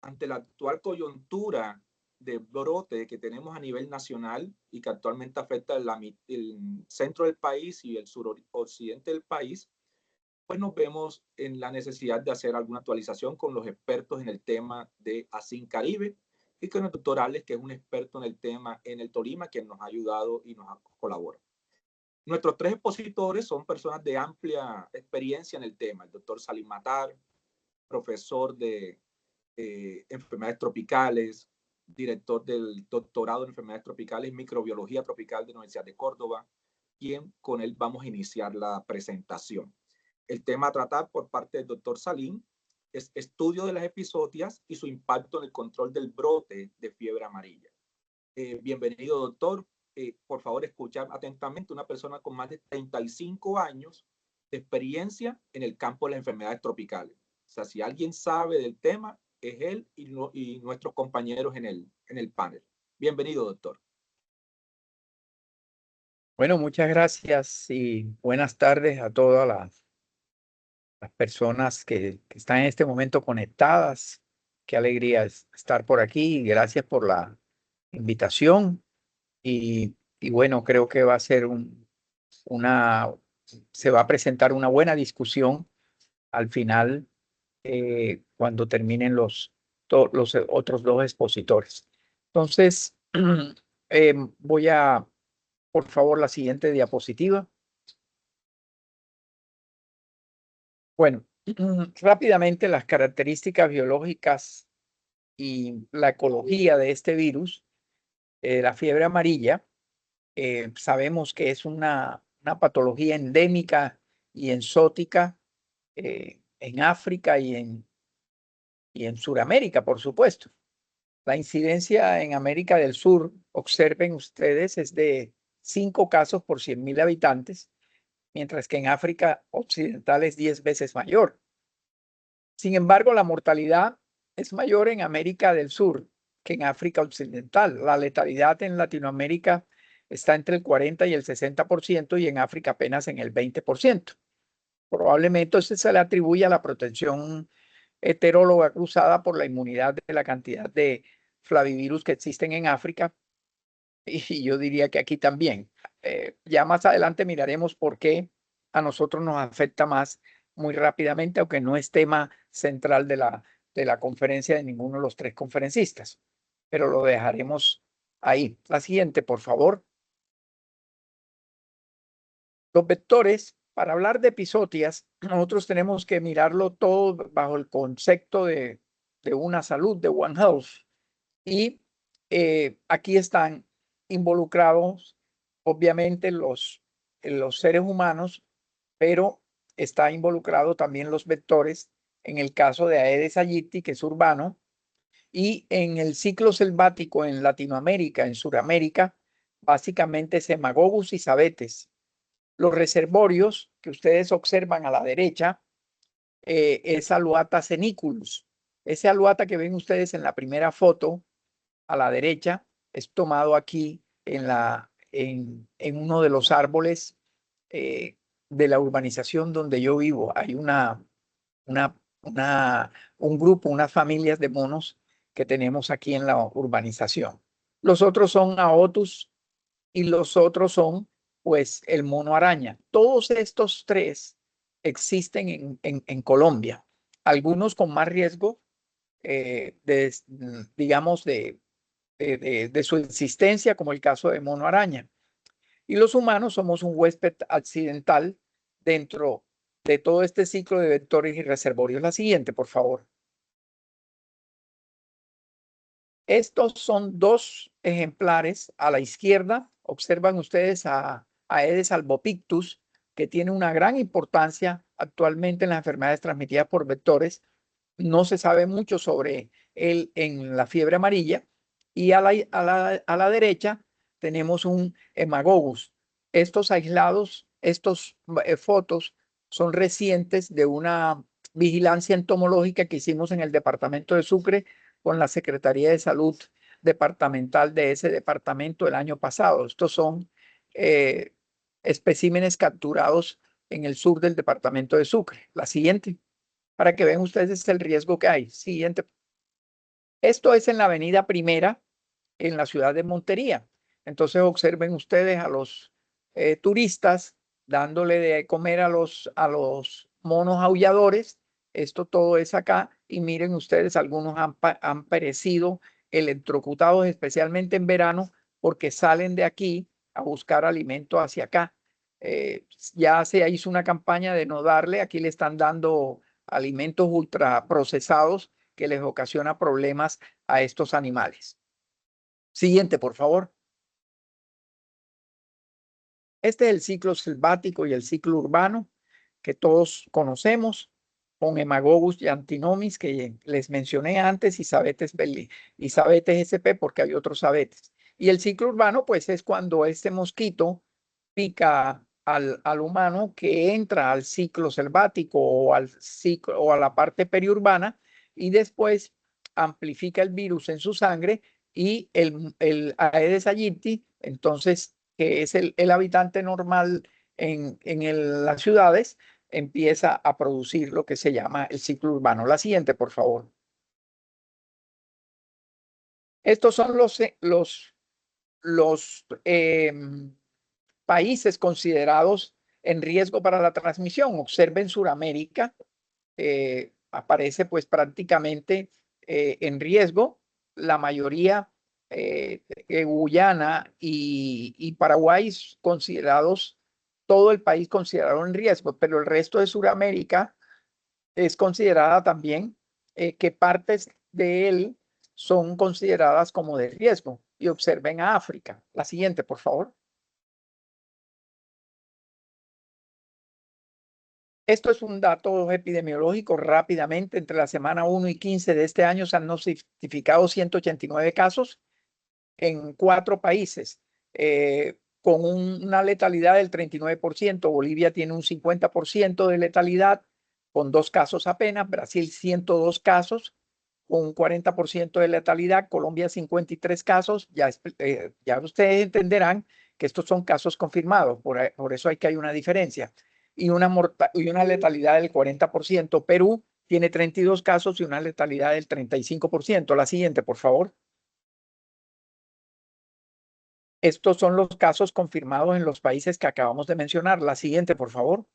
ante la actual coyuntura de brote que tenemos a nivel nacional y que actualmente afecta el centro del país y el suroccidente del país, pues nos vemos en la necesidad de hacer alguna actualización con los expertos en el tema de ASIN Caribe y con el doctor Alex, que es un experto en el tema en el Tolima, quien nos ha ayudado y nos ha colaborado. Nuestros tres expositores son personas de amplia experiencia en el tema. El doctor Salim Matar, profesor de enfermedades tropicales, director del doctorado en enfermedades tropicales y microbiología tropical de la Universidad de Córdoba, quien con él vamos a iniciar la presentación. El tema a tratar por parte del doctor Salim es estudio de las episodias y su impacto en el control del brote de fiebre amarilla. Bienvenido, doctor. Por favor, escuchar atentamente una persona con más de 35 años de experiencia en el campo de las enfermedades tropicales. O sea, si alguien sabe del tema, es él y nuestros compañeros en el panel. Bienvenido, doctor. Bueno, muchas gracias y buenas tardes a todas las personas que están en este momento conectadas. Qué alegría estar por aquí y gracias por la invitación. Y bueno, creo que va a ser se va a presentar una buena discusión al final cuando terminen los otros dos expositores. Entonces, voy a, por favor, la siguiente diapositiva. Bueno, rápidamente las características biológicas y la ecología de este virus, la fiebre amarilla, sabemos que es una patología endémica y exótica en África y en Sudamérica, por supuesto. La incidencia en América del Sur, observen ustedes, es de 5 casos por 100.000 habitantes, mientras que en África Occidental es 10 veces mayor. Sin embargo, la mortalidad es mayor en América del Sur que en África Occidental. La letalidad en Latinoamérica está entre el 40 y el 60% y en África apenas en el 20%. Probablemente eso se le atribuye a la protección heteróloga cruzada por la inmunidad de la cantidad de flavivirus que existen en África y yo diría que aquí también. Ya más adelante miraremos por qué a nosotros nos afecta más muy rápidamente, aunque no es tema central de la conferencia de ninguno de los tres conferencistas, pero lo dejaremos ahí. La siguiente, por favor. Los vectores, para hablar de episodias, nosotros tenemos que mirarlo todo bajo el concepto de una salud, de One Health. Y aquí están involucrados, obviamente, los seres humanos, pero está involucrado también los vectores, en el caso de Aedes aegypti, que es urbano, y en el ciclo selvático en Latinoamérica, en Sudamérica, básicamente es Haemococcus y Sabetes. Los reservorios que ustedes observan a la derecha es Aluata seniculus. Ese aluata que ven ustedes en la primera foto a la derecha es tomado aquí en uno de los árboles de la urbanización donde yo vivo. Hay una, un grupo, unas familias de monos que tenemos aquí en la urbanización. Los otros son Aotus y los otros son, pues, el mono araña. Todos estos tres existen en Colombia, algunos con más riesgo, digamos, de su existencia, como el caso de mono araña. Y los humanos somos un huésped accidental dentro de todo este ciclo de vectores y reservorios. La siguiente, por favor. Estos son dos ejemplares a la izquierda. Observan ustedes a Aedes albopictus, que tiene una gran importancia actualmente en las enfermedades transmitidas por vectores. No se sabe mucho sobre él en la fiebre amarilla. Y a la derecha tenemos un Haemococcus. Estos aislados, estos fotos son recientes de una vigilancia entomológica que hicimos en el departamento de Sucre con la Secretaría de Salud departamental de ese departamento el año pasado. Estos son especímenes capturados en el sur del departamento de Sucre. La siguiente, para que vean ustedes el riesgo que hay. Siguiente. Esto es en la avenida Primera, en la ciudad de Montería. Entonces observen ustedes a los turistas dándole de comer a los monos aulladores. Esto todo es acá y miren ustedes, algunos han perecido electrocutados, especialmente en verano, porque salen de aquí a buscar alimento hacia acá. Ya se hizo una campaña de no darle, aquí le están dando alimentos ultraprocesados que les ocasiona problemas a estos animales. Siguiente, por favor. Este es el ciclo selvático y el ciclo urbano que todos conocemos, con Hemagogus y Antinomis, que les mencioné antes, y Sabetes sp, porque hay otros sabetes. Y el ciclo urbano, pues, es cuando este mosquito pica al humano que entra al ciclo selvático o al ciclo o a la parte periurbana y después amplifica el virus en su sangre y el Aedes aegypti, entonces, que es el habitante normal en las ciudades, empieza a producir lo que se llama el ciclo urbano. La siguiente, por favor. Estos son los países considerados en riesgo para la transmisión. Observen Sudamérica, aparece pues prácticamente en riesgo. La mayoría, Guyana y Paraguay considerados, todo el país considerado en riesgo, pero el resto de Sudamérica es considerada también, que partes de él son consideradas como de riesgo. Y observen a África. La siguiente, por favor. Esto es un dato epidemiológico rápidamente. Entre la semana 1 y 15 de este año se han notificado 189 casos en 4 países, con una letalidad del 39%. Bolivia tiene un 50% de letalidad, con 2 casos apenas. Brasil, 102 casos, con un 40% de letalidad. Colombia, 53 casos. Ya ustedes entenderán que estos son casos confirmados. Por eso hay una diferencia. Y una letalidad del 40%. Perú tiene 32 casos y una letalidad del 35%. La siguiente, por favor. Estos son los casos confirmados en los países que acabamos de mencionar. La siguiente, por favor.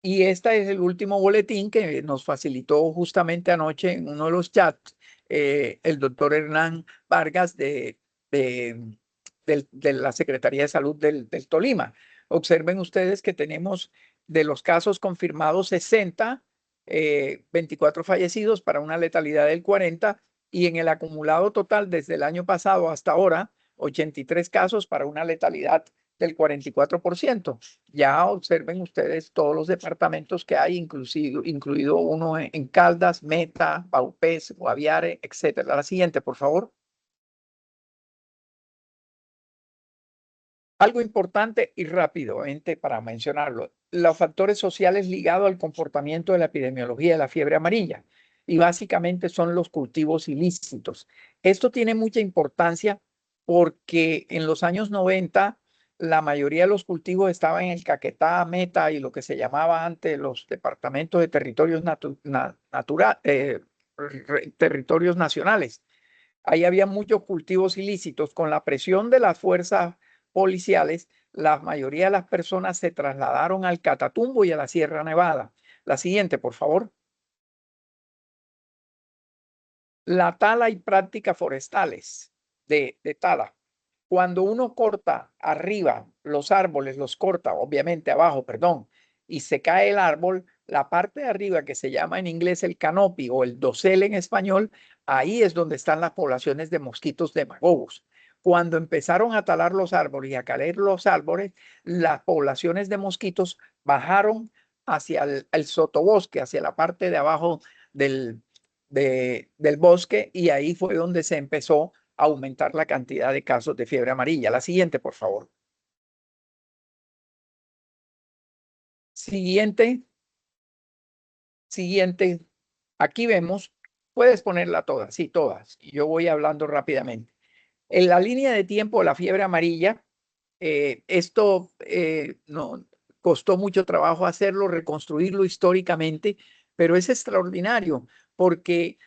Y este es el último boletín que nos facilitó justamente anoche en uno de los chats el doctor Hernán Vargas de la Secretaría de Salud del Tolima. Observen ustedes que tenemos de los casos confirmados 60, 24 fallecidos para una letalidad del 40%, y en el acumulado total desde el año pasado hasta ahora, 83 casos para una letalidad del 44%. Ya observen ustedes todos los departamentos que hay, incluido uno en Caldas, Meta, Paupés, Guaviare, etcétera. La siguiente, por favor. Algo importante y rápidamente para mencionarlo, los factores sociales ligados al comportamiento de la epidemiología de la fiebre amarilla, y básicamente son los cultivos ilícitos. Esto tiene mucha importancia porque en los años 90 la mayoría de los cultivos estaban en el Caquetá, Meta y lo que se llamaba antes los departamentos de territorios nacionales. Ahí había muchos cultivos ilícitos. Con la presión de las fuerzas policiales, la mayoría de las personas se trasladaron al Catatumbo y a la Sierra Nevada. La siguiente, por favor. La tala y prácticas forestales de tala. Cuando uno corta arriba los árboles, los corta, obviamente abajo, perdón, y se cae el árbol, la parte de arriba, que se llama en inglés el canopy o el dosel en español, ahí es donde están las poblaciones de mosquitos de Hemagogus. Cuando empezaron a talar los árboles y a caer los árboles, las poblaciones de mosquitos bajaron hacia el sotobosque, hacia la parte de abajo del bosque, y ahí fue donde se empezó a aumentar la cantidad de casos de fiebre amarilla. La siguiente, por favor. Siguiente. Aquí vemos, puedes ponerla todas, sí, todas. Y yo voy hablando rápidamente. En la línea de tiempo de la fiebre amarilla, esto no costó mucho trabajo hacerlo, reconstruirlo históricamente, pero es extraordinario porque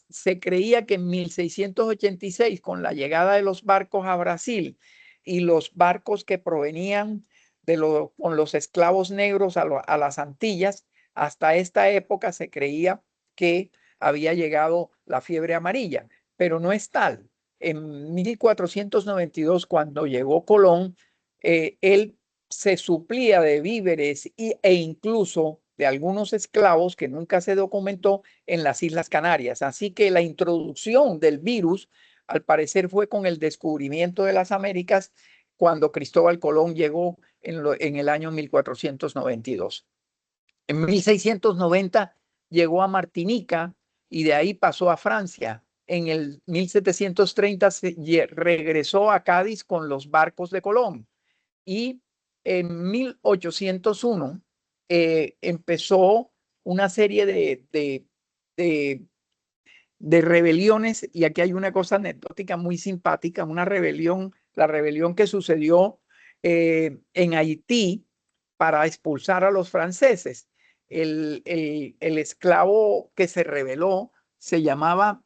se creía que en 1686, con la llegada de los barcos a Brasil y los barcos que provenían con los esclavos negros a las Antillas, hasta esta época se creía que había llegado la fiebre amarilla, pero no es tal. En 1492, cuando llegó Colón, él se suplía de víveres e incluso de algunos esclavos que nunca se documentó en las Islas Canarias. Así que la introducción del virus, al parecer, fue con el descubrimiento de las Américas cuando Cristóbal Colón llegó en el año 1492. En 1690 llegó a Martinica y de ahí pasó a Francia. En el 1730 regresó a Cádiz con los barcos de Colón y en 1801 empezó una serie de rebeliones, y aquí hay una cosa anecdótica muy simpática, una rebelión, la rebelión que sucedió en Haití para expulsar a los franceses. El esclavo que se rebeló se llamaba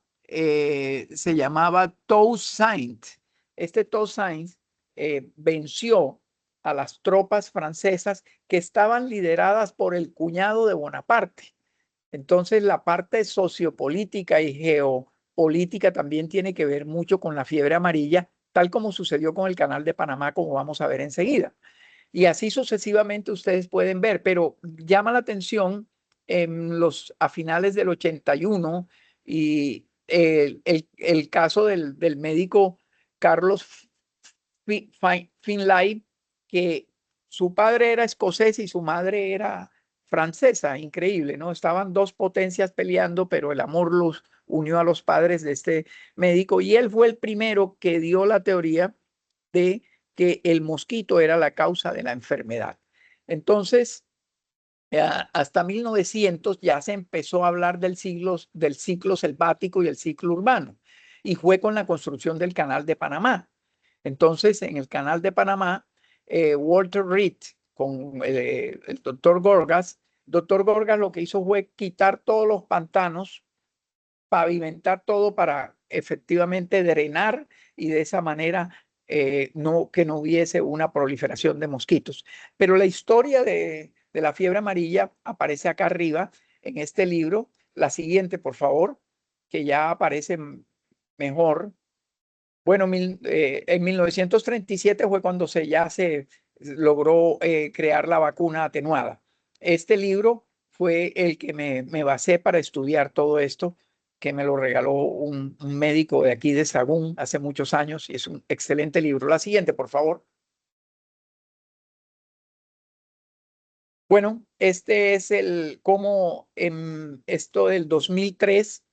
Toussaint. Este Toussaint venció a las tropas francesas que estaban lideradas por el cuñado de Bonaparte. Entonces, la parte sociopolítica y geopolítica también tiene que ver mucho con la fiebre amarilla, tal como sucedió con el Canal de Panamá, como vamos a ver enseguida. Y así sucesivamente ustedes pueden ver, pero llama la atención a finales del 81 y el caso del médico Carlos Finlay, que su padre era escocés y su madre era francesa. Increíble, ¿no? Estaban dos potencias peleando, pero el amor los unió a los padres de este médico y él fue el primero que dio la teoría de que el mosquito era la causa de la enfermedad. Entonces, hasta 1900 ya se empezó a hablar del ciclo selvático y el ciclo urbano, y fue con la construcción del Canal de Panamá. Entonces, en el Canal de Panamá, Walter Reed con el doctor Gorgas lo que hizo fue quitar todos los pantanos, pavimentar todo para efectivamente drenar y de esa manera que no hubiese una proliferación de mosquitos. Pero la historia de la fiebre amarilla aparece acá arriba en este libro. La siguiente, por favor, que ya aparece mejor. Bueno, en 1937 fue cuando ya se logró crear la vacuna atenuada. Este libro fue el que me basé para estudiar todo esto, que me lo regaló un médico de aquí de Sagún hace muchos años, y es un excelente libro. La siguiente, por favor. Bueno, este es cómo en esto del 2003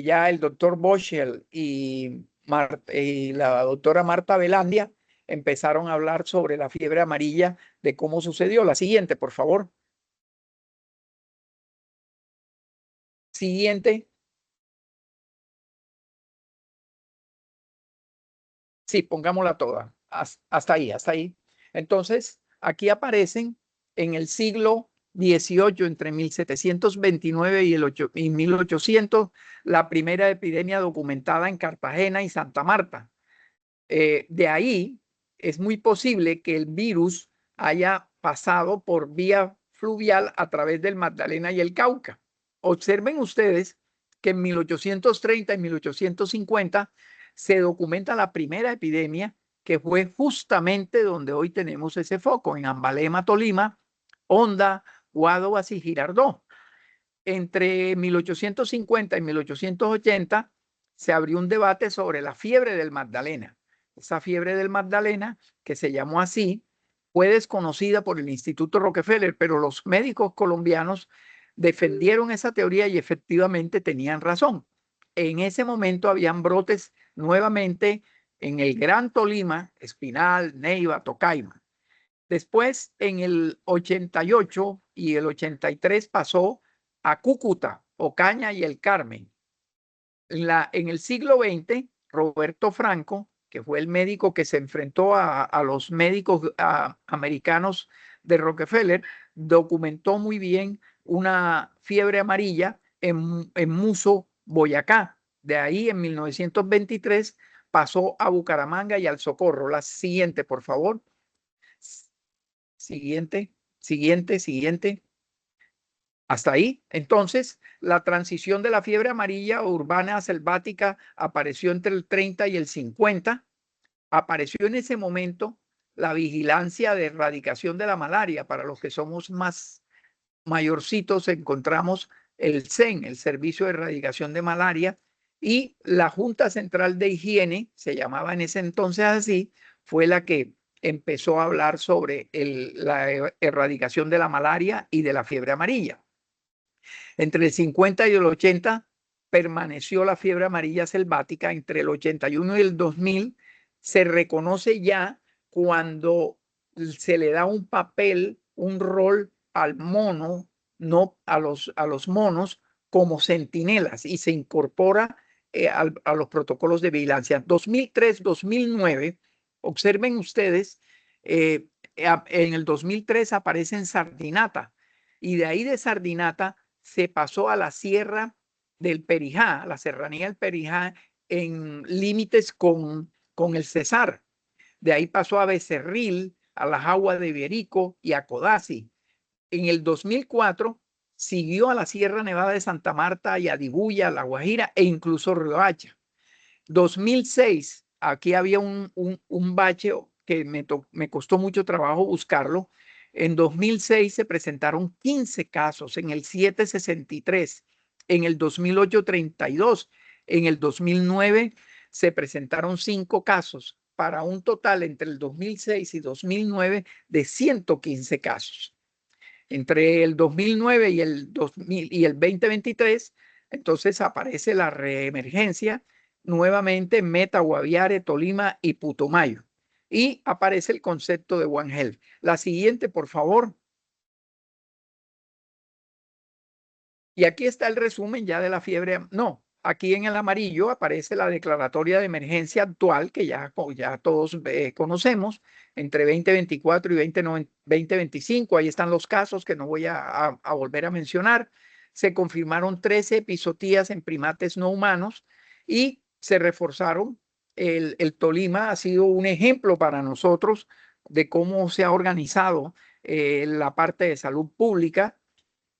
ya el doctor Boschel y la doctora Marta Velandia empezaron a hablar sobre la fiebre amarilla, de cómo sucedió. La siguiente, por favor. Siguiente. Sí, pongámosla toda. Hasta ahí, hasta ahí. Entonces, aquí aparecen en el siglo XVIII, entre 1729 y 1800, la primera epidemia documentada en Cartagena y Santa Marta. De ahí es muy posible que el virus haya pasado por vía fluvial a través del Magdalena y el Cauca. Observen ustedes que en 1830 y 1850 se documenta la primera epidemia, que fue justamente donde hoy tenemos ese foco, en Ambalema, Tolima, Honda, Guaduas y Girardot. Entre 1850 y 1880 se abrió un debate sobre la fiebre del Magdalena. Esa fiebre del Magdalena, que se llamó así, fue desconocida por el Instituto Rockefeller, pero los médicos colombianos defendieron esa teoría y efectivamente tenían razón. En ese momento habían brotes nuevamente en el Gran Tolima, Espinal, Neiva, Tocaima. Después, en el 88 y el 83 pasó a Cúcuta, Ocaña y el Carmen. En el siglo XX, Roberto Franco, que fue el médico que se enfrentó a los médicos americanos de Rockefeller, documentó muy bien una fiebre amarilla en Muso, Boyacá. De ahí, en 1923, pasó a Bucaramanga y al Socorro. La siguiente, por favor. Siguiente, siguiente. Hasta ahí. Entonces, la transición de la fiebre amarilla urbana a selvática apareció entre el 30 y el 50. Apareció en ese momento la vigilancia de erradicación de la malaria. Para los que somos más mayorcitos, encontramos el CEN, el Servicio de Erradicación de Malaria, y la Junta Central de Higiene, se llamaba en ese entonces así, fue la que empezó a hablar sobre la erradicación de la malaria y de la fiebre amarilla. Entre el 50 y el 80 permaneció la fiebre amarilla selvática. Entre el 81 y el 2000 se reconoce ya cuando se le da un papel, un rol al mono, no a los monos, como centinelas, y se incorpora a los protocolos de vigilancia. 2003-2009, observen ustedes, en el 2003 aparece en Sardinata, y de ahí de Sardinata se pasó a la sierra del Perijá, la serranía del Perijá, en límites con el Cesar. De ahí pasó a Becerril, a las aguas de Iberico y a Codazzi. En el 2004 siguió a la Sierra Nevada de Santa Marta y a Dibuya, La Guajira e incluso Riohacha. 2006, aquí había un bache que me costó mucho trabajo buscarlo. En 2006 se presentaron 15 casos, en el 7, 63, en el 2008, 32, en el 2009 se presentaron 5 casos, para un total entre el 2006 y 2009 de 115 casos. Entre el 2009 y el 2023, entonces aparece la reemergencia nuevamente en Meta, Guaviare, Tolima y Putumayo. Y aparece el concepto de One Health. La siguiente, por favor. Y aquí está el resumen ya de la fiebre. No, aquí en el amarillo aparece la declaratoria de emergencia actual que ya todos conocemos, entre 2024 y 2025. Ahí están los casos que no voy a volver a mencionar. Se confirmaron 13 epizotías en primates no humanos y se reforzaron. El Tolima ha sido un ejemplo para nosotros de cómo se ha organizado la parte de salud pública.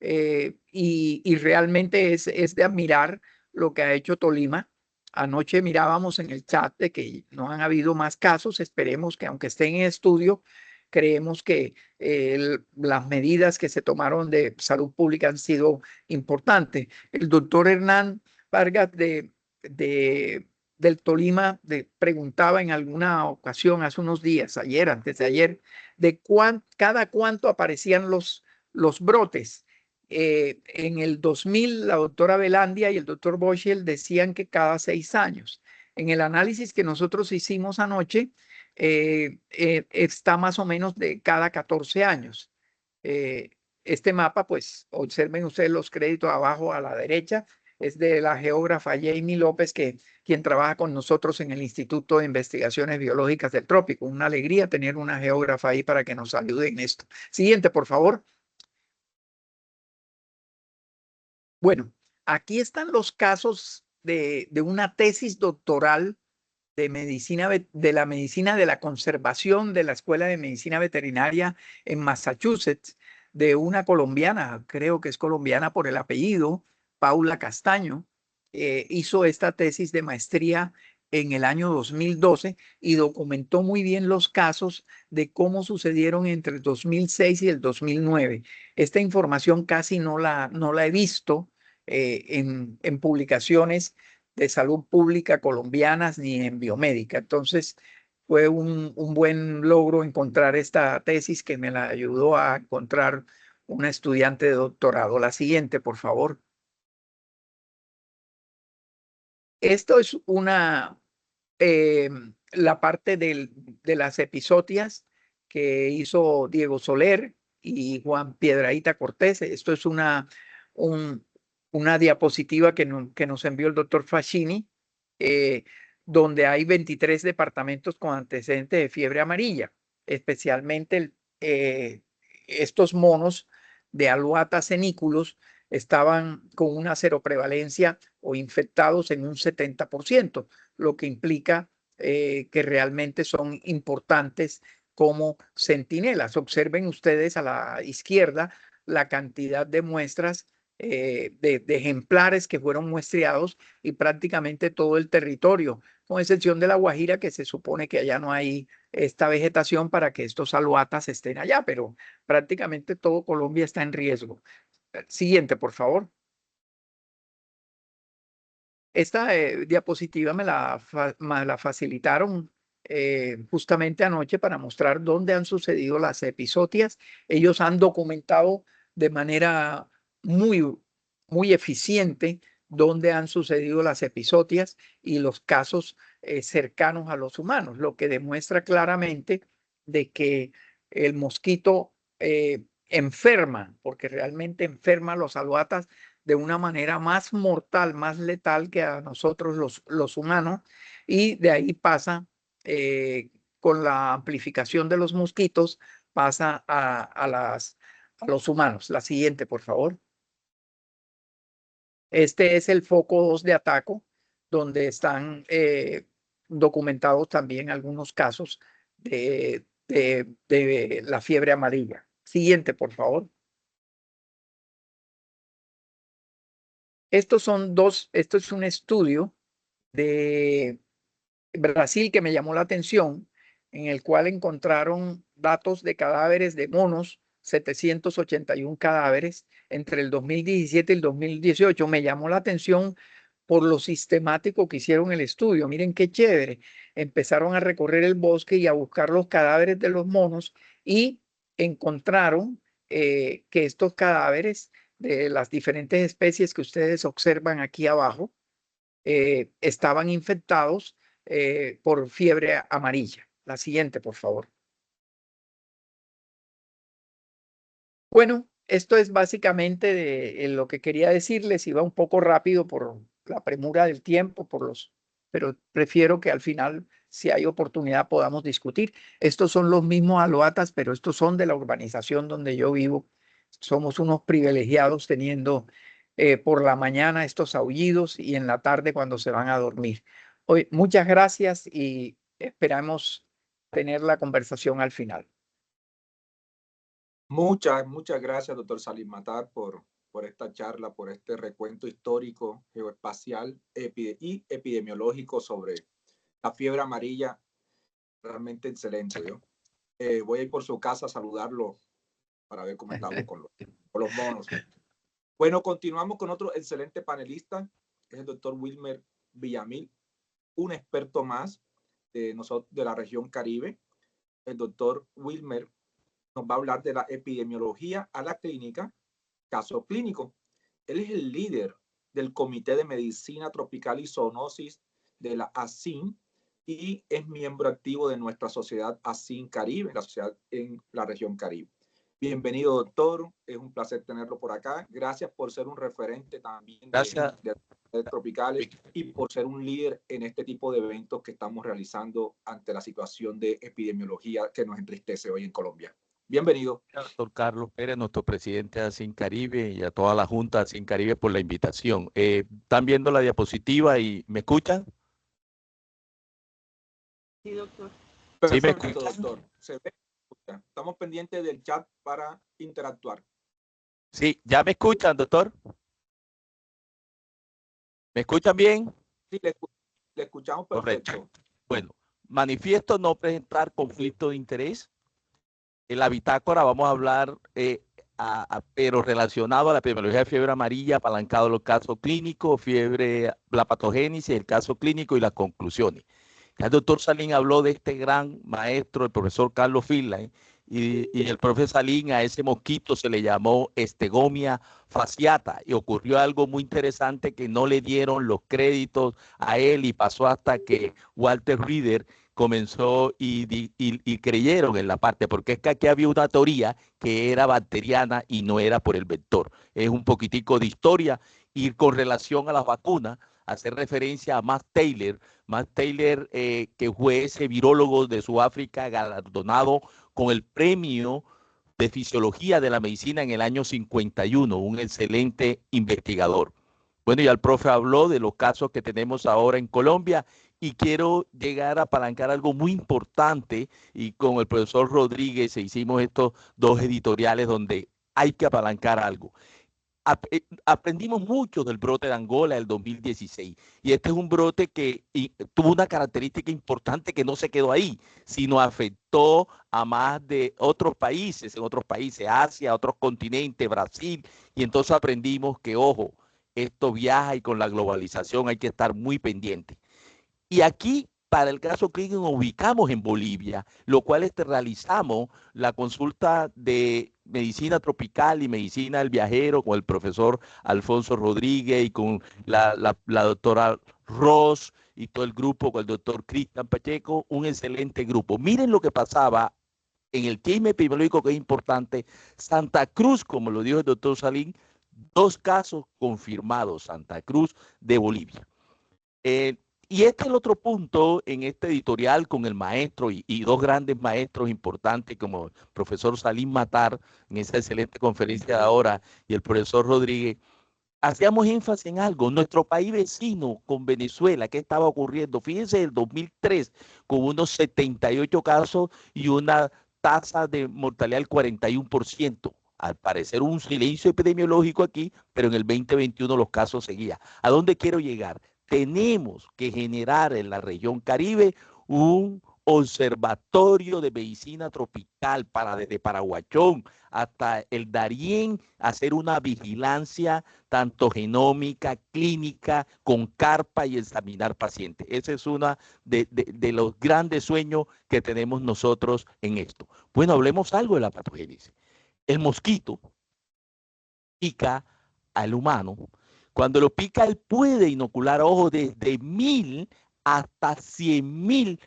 Y realmente es de admirar lo que ha hecho Tolima. Anoche mirábamos en el chat de que no han habido más casos. Esperemos que, aunque estén en estudio, creemos que las medidas que se tomaron de salud pública han sido importantes. El doctor Hernán Vargas del Tolima preguntaba en alguna ocasión, hace unos días, antes de ayer, de cada cuánto aparecían los brotes. En el 2000, la doctora Velandia y el doctor Boschel decían que cada 6 años. En el análisis que nosotros hicimos anoche, está más o menos de cada 14 años. Este mapa, pues, observen ustedes los créditos abajo a la derecha, es de la geógrafa Jamie López, quien trabaja con nosotros en el Instituto de Investigaciones Biológicas del Trópico. Una alegría tener una geógrafa ahí para que nos ayude en esto. Siguiente, por favor. Bueno, aquí están los casos de una tesis doctoral de la medicina de la conservación de la Escuela de Medicina Veterinaria en Massachusetts, de una colombiana, creo que es colombiana por el apellido, Paula Castaño. Hizo esta tesis de maestría en el año 2012 y documentó muy bien los casos de cómo sucedieron entre el 2006 y el 2009. Esta información casi no la he visto en publicaciones de salud pública colombianas ni en biomédica. Entonces, fue un buen logro encontrar esta tesis que me la ayudó a encontrar una estudiante de doctorado. La siguiente, por favor. Esto es la parte de las epizotias que hizo Diego Soler y Juan Piedrahíta Cortés. Esto es una diapositiva que nos envió el doctor Fascini, donde hay 23 departamentos con antecedentes de fiebre amarilla, especialmente estos monos de Alouatta seniculus estaban con una seroprevalencia o infectados en un 70%, lo que implica que realmente son importantes como centinelas. Observen ustedes a la izquierda la cantidad de muestras de ejemplares que fueron muestreados y prácticamente todo el territorio, con excepción de La Guajira, que se supone que allá no hay esta vegetación para que estos aluatas estén allá, pero prácticamente todo Colombia está en riesgo. Siguiente, por favor. Esta diapositiva me la facilitaron justamente anoche para mostrar dónde han sucedido las episodias. Ellos han documentado de manera muy, muy eficiente dónde han sucedido las episodias y los casos cercanos a los humanos, lo que demuestra claramente de que el mosquito enferma, porque realmente enferma a los aluatas de una manera más mortal, más letal que a nosotros los humanos, y de ahí pasa, con la amplificación de los mosquitos, pasa a los humanos. La siguiente, por favor. Este es el foco 2 de Ataco, donde están documentados también algunos casos de la fiebre amarilla. Siguiente, por favor. Estos son esto es un estudio de Brasil que me llamó la atención, en el cual encontraron datos de cadáveres de monos, 781 cadáveres entre el 2017 y el 2018. Me llamó la atención por lo sistemático que hicieron el estudio. Miren qué chévere. Empezaron a recorrer el bosque y a buscar los cadáveres de los monos y encontraron que estos cadáveres de las diferentes especies que ustedes observan aquí abajo estaban infectados por fiebre amarilla. La siguiente, por favor. Bueno, esto es básicamente lo que quería decirles. Iba un poco rápido por la premura del tiempo, pero prefiero que al final, si hay oportunidad, podamos discutir. Estos son los mismos aloatas, pero estos son de la urbanización donde yo vivo. Somos unos privilegiados teniendo por la mañana estos aullidos y en la tarde cuando se van a dormir. Hoy, muchas gracias y esperamos tener la conversación al final. Muchas gracias, doctor Salim Matar, por esta charla, por este recuento histórico, geoespacial y epidemiológico sobre la fiebre amarilla. Realmente excelente. ¿Yo? Voy a ir por su casa a saludarlo para ver cómo estamos con los monos. Bueno, continuamos con otro excelente panelista, es el doctor Wilmer Villamil, un experto más de la región Caribe. El doctor Wilmer nos va a hablar de la epidemiología a la clínica, caso clínico. Él es el líder del Comité de Medicina Tropical y Zoonosis de la ASIN y es miembro activo de nuestra sociedad ASIN Caribe, la sociedad en la región Caribe. Bienvenido, doctor. Es un placer tenerlo por acá. Gracias por ser un referente también de tropicales y por ser un líder en este tipo de eventos que estamos realizando ante la situación de epidemiología que nos entristece hoy en Colombia. Bienvenido. Doctor Carlos Pérez, nuestro presidente de ASIN Caribe, y a toda la Junta de ASIN Caribe por la invitación. ¿Están viendo la diapositiva y me escuchan? Sí, doctor. Perfecto, sí, me escuchan, doctor. Se ve. Estamos pendientes del chat para interactuar. Sí, ¿ya me escuchan, doctor? ¿Me escuchan bien? Sí, le escuchamos perfecto. Correcto. Bueno, manifiesto no presentar conflicto de interés. En la bitácora vamos a hablar, pero relacionado a la epidemiología de fiebre amarilla, apalancado los casos clínicos, la patogénesis, el caso clínico y las conclusiones. El doctor Salim habló de este gran maestro, el profesor Carlos Finlay, y el profesor Salim a ese mosquito se le llamó Estegomia fasciata, y ocurrió algo muy interesante que no le dieron los créditos a él y pasó hasta que Walter Reeder comenzó y creyeron en la parte, porque es que aquí había una teoría que era bacteriana y no era por el vector. Es un poquitico de historia y con relación a las vacunas, hacer referencia a Matt Taylor, que fue ese virólogo de Sudáfrica galardonado con el premio de Fisiología de la Medicina en el año 51, un excelente investigador. Bueno, ya el profe habló de los casos que tenemos ahora en Colombia y quiero llegar a apalancar algo muy importante y con el profesor Rodríguez hicimos estos dos editoriales donde hay que apalancar algo. Aprendimos mucho del brote de Angola del 2016 y este es un brote que tuvo una característica importante que no se quedó ahí, sino afectó a más de otros países, Asia, otros continentes, Brasil, y entonces aprendimos que, ojo, esto viaja y con la globalización hay que estar muy pendiente. Y aquí, para el caso clínico, nos ubicamos en Bolivia, lo cual realizamos la consulta de medicina tropical y medicina del viajero con el profesor Alfonso Rodríguez y con la doctora Ross y todo el grupo, con el doctor Cristian Pacheco, un excelente grupo. Miren lo que pasaba en el chisme epidemiológico que es importante. Santa Cruz, como lo dijo el doctor Salín, 2 casos confirmados, Santa Cruz de Bolivia. Y este es el otro punto en este editorial con el maestro y 2 grandes maestros importantes como el profesor Salim Matar en esa excelente conferencia de ahora y el profesor Rodríguez. Hacíamos énfasis en algo, nuestro país vecino con Venezuela, ¿qué estaba ocurriendo? Fíjense, el 2003 con unos 78 casos y una tasa de mortalidad del 41%. Al parecer un silencio epidemiológico aquí, pero en el 2021 los casos seguían. ¿A dónde quiero llegar? Tenemos que generar en la región Caribe un observatorio de medicina tropical para desde Paraguachón hasta el Darién, hacer una vigilancia tanto genómica, clínica, con carpa y examinar pacientes. Ese es uno de los grandes sueños que tenemos nosotros en esto. Bueno, hablemos algo de la patogénesis. El mosquito pica al humano. Cuando lo pica, él puede inocular, ojo, desde 1000 hasta 100.000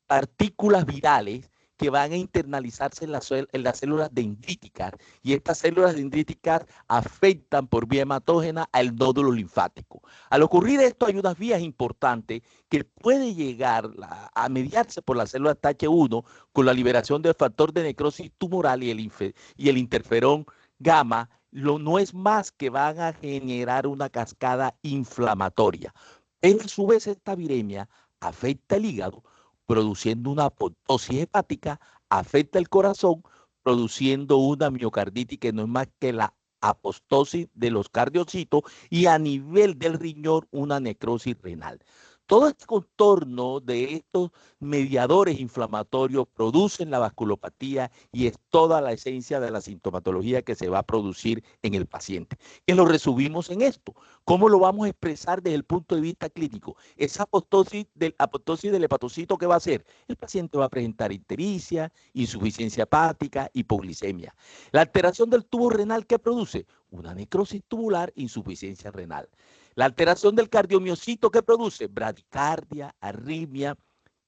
partículas virales que van a internalizarse en las células dendríticas, y estas células dendríticas afectan por vía hematógena al nódulo linfático. Al ocurrir esto, hay unas vías importantes que puede llegar a mediarse por las células TH1 con la liberación del factor de necrosis tumoral y el interferón gamma. No es más que van a generar una cascada inflamatoria. Pero a su vez esta viremia afecta el hígado, produciendo una apoptosis hepática, afecta el corazón, produciendo una miocarditis que no es más que la apostosis de los cardiocitos y a nivel del riñón una necrosis renal. Todo este contorno de estos mediadores inflamatorios producen la vasculopatía y es toda la esencia de la sintomatología que se va a producir en el paciente. Y lo resumimos en esto. ¿Cómo lo vamos a expresar desde el punto de vista clínico? Esa apoptosis del hepatocito, ¿qué va a hacer? El paciente va a presentar ictericia, insuficiencia hepática, hipoglicemia. La alteración del tubo renal, ¿qué produce? Una necrosis tubular, insuficiencia renal. La alteración del cardiomiocito, ¿qué produce? Bradicardia, arritmia,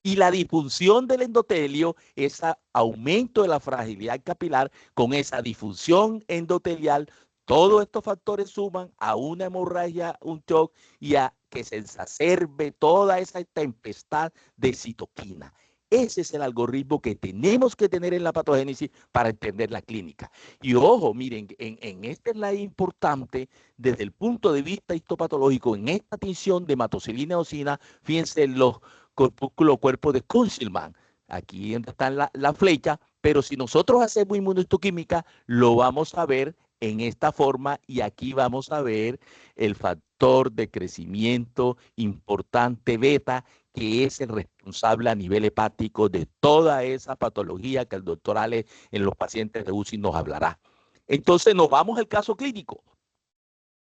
y la disfunción del endotelio, ese aumento de la fragilidad capilar con esa disfunción endotelial. Todos estos factores suman a una hemorragia, un shock y a que se exacerbe toda esa tempestad de citoquina. Ese es el algoritmo que tenemos que tener en la patogénesis para entender la clínica. Y ojo, miren, en esta es la importante desde el punto de vista histopatológico, en esta tinción de hematocilina eosina, fíjense los corpúsculos cuerpos de Kunzelman. Aquí está la flecha, pero si nosotros hacemos inmunohistoquímica, lo vamos a ver en esta forma y aquí vamos a ver el factor de crecimiento importante beta, que es el responsable a nivel hepático de toda esa patología que el doctor Ale en los pacientes de UCI nos hablará. Entonces nos vamos al caso clínico.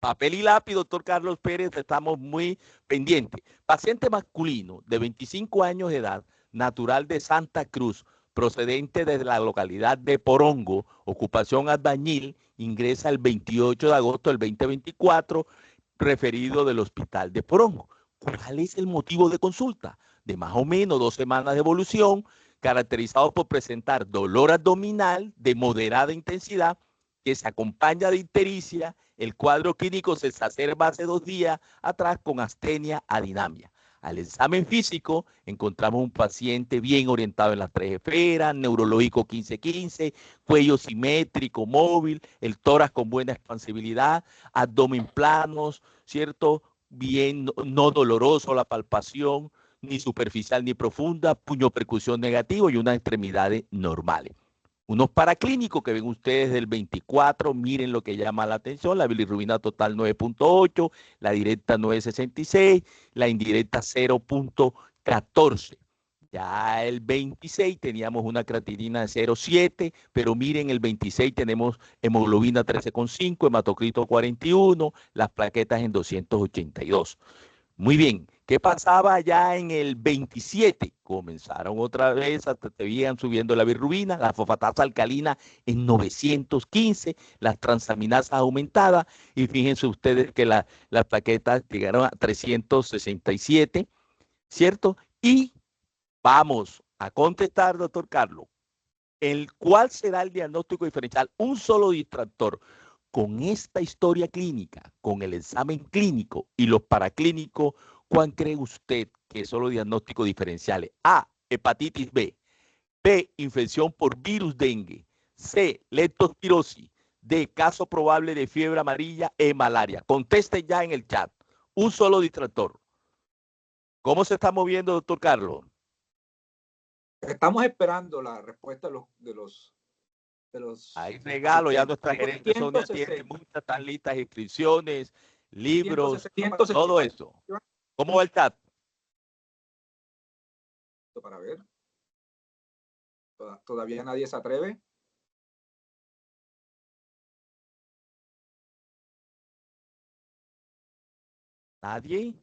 Papel y lápiz, doctor Carlos Pérez, estamos muy pendientes. Paciente masculino de 25 años de edad, natural de Santa Cruz, procedente de la localidad de Porongo, ocupación albañil, ingresa el 28 de agosto del 2024, referido del hospital de Porongo. ¿Cuál es el motivo de consulta? De más o menos 2 semanas de evolución, caracterizado por presentar dolor abdominal de moderada intensidad, que se acompaña de ictericia. El cuadro clínico se exacerba hace 2 días atrás con astenia adinamia. Al examen físico encontramos un paciente bien orientado en las 3 esferas, neurológico 15-15, cuello simétrico, móvil, el tórax con buena expansibilidad, abdomen planos, ¿cierto? Bien, no doloroso la palpación, ni superficial ni profunda, puño percusión negativo y unas extremidades normales. Unos paraclínicos que ven ustedes del 24, miren lo que llama la atención, la bilirrubina total 9.8, la directa 9.66, la indirecta 0.14. Ya el 26 teníamos una creatinina de 0.7, pero miren el 26 tenemos hemoglobina 13.5, hematocrito 41, las plaquetas en 282. Muy bien, ¿qué pasaba ya en el 27? Comenzaron otra vez, hasta te veían subiendo la bilirrubina, la fosfatasa alcalina en 915, las transaminasas aumentadas, y fíjense ustedes que las plaquetas llegaron a 367, ¿cierto? Y vamos a contestar, doctor Carlos, ¿cuál será el diagnóstico diferencial? Un solo distractor. Con esta historia clínica, con el examen clínico y los paraclínicos, ¿cuál cree usted que son los diagnósticos diferenciales? A, hepatitis B. B, infección por virus dengue. C, leptospirosis. D, caso probable de fiebre amarilla e malaria. Conteste ya en el chat. Un solo distractor. ¿Cómo se está moviendo, doctor Carlos? Estamos esperando la respuesta de los hay regalo, ya nuestra gerente Sonia tiene muchas, están listas, inscripciones, libros, 160, todo eso. ¿Cómo va el chat? Para ver. Todavía nadie se atreve. ¿Nadie?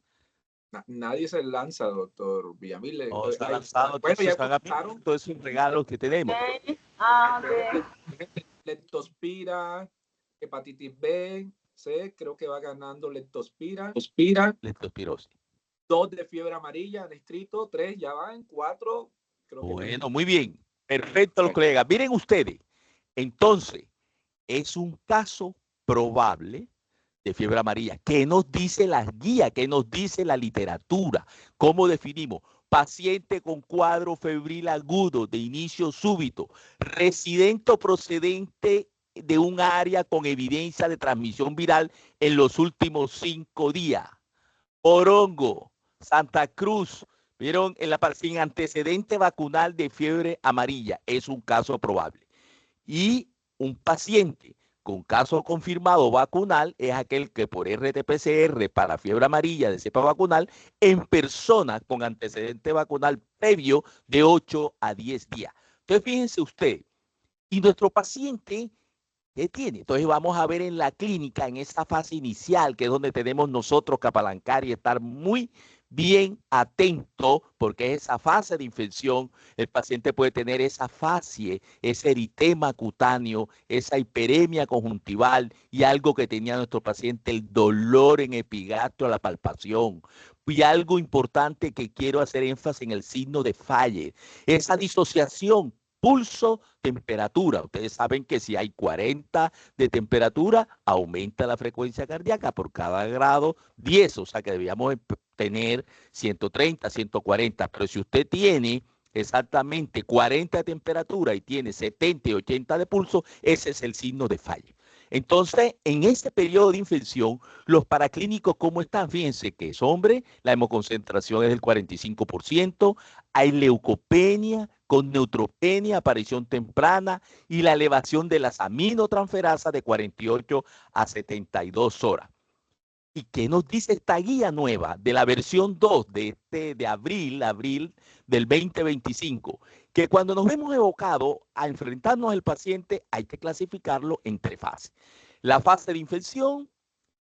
Nadie se lanza, doctor Villamil. No, está lanzado, bueno, todo es un regalo que tenemos. Leptospira, hepatitis B, C, creo que va ganando leptospira. Leptospirosis. 2 de fiebre amarilla, distrito, 3 ya van, 4. Bueno, muy bien. Perfecto, los colegas. Miren ustedes, entonces, es un caso probable de fiebre amarilla. ¿Qué nos dice la guía? ¿Qué nos dice la literatura? ¿Cómo definimos? Paciente con cuadro febril agudo de inicio súbito, residente o procedente de un área con evidencia de transmisión viral en los últimos 5 días. Orongo, Santa Cruz, vieron sin antecedente vacunal de fiebre amarilla, es un caso probable. Y un paciente con caso confirmado vacunal es aquel que por RT-PCR para fiebre amarilla de cepa vacunal en persona con antecedente vacunal previo de 8 a 10 días. Entonces, fíjense usted, y nuestro paciente, ¿qué tiene? Entonces vamos a ver en la clínica, en esa fase inicial, que es donde tenemos nosotros que apalancar y estar muy bien atento, porque es esa fase de infección, el paciente puede tener esa fascie, ese eritema cutáneo, esa hiperemia conjuntival y algo que tenía nuestro paciente, el dolor en epigastrio a la palpación. Y algo importante que quiero hacer énfasis en el signo de Falle, esa disociación, pulso, temperatura. Ustedes saben que si hay 40 de temperatura, aumenta la frecuencia cardíaca por cada grado 10, o sea que debíamos tener 130, 140, pero si usted tiene exactamente 40 de temperatura y tiene 70 y 80 de pulso, ese es el signo de Falle. Entonces, en este periodo de infección, los paraclínicos, ¿cómo están? Fíjense que es hombre, la hemoconcentración es del 45%, hay leucopenia con neutropenia, aparición temprana y la elevación de las aminotransferasas de 48 a 72 horas. ¿Y qué nos dice esta guía nueva de la versión 2 de abril del 2025? Que cuando nos vemos evocados a enfrentarnos al paciente hay que clasificarlo en 3 fases. La fase de infección,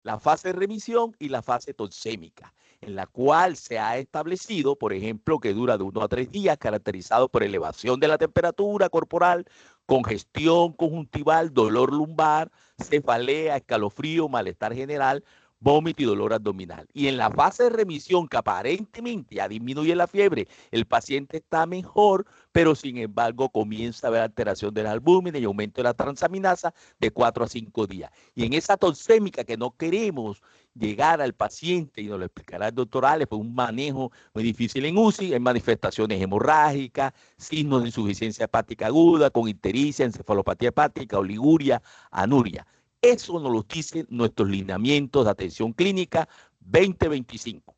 la fase de remisión y la fase toxémica, en la cual se ha establecido, por ejemplo, que dura de 1 a 3 días, caracterizado por elevación de la temperatura corporal, congestión conjuntival, dolor lumbar, cefalea, escalofrío, malestar general, vómito y dolor abdominal. Y en la fase de remisión, que aparentemente ya disminuye la fiebre, el paciente está mejor, pero sin embargo comienza a haber alteración de la albúmina y aumento de la transaminasa de 4 a 5 días. Y en esa toxémica que no queremos llegar al paciente, y nos lo explicará el doctor Alex, pues un manejo muy difícil en UCI, en manifestaciones hemorrágicas, signos de insuficiencia hepática aguda, con ictericia, encefalopatía hepática, oliguria, anuria. Eso nos lo dicen nuestros lineamientos de atención clínica 2025.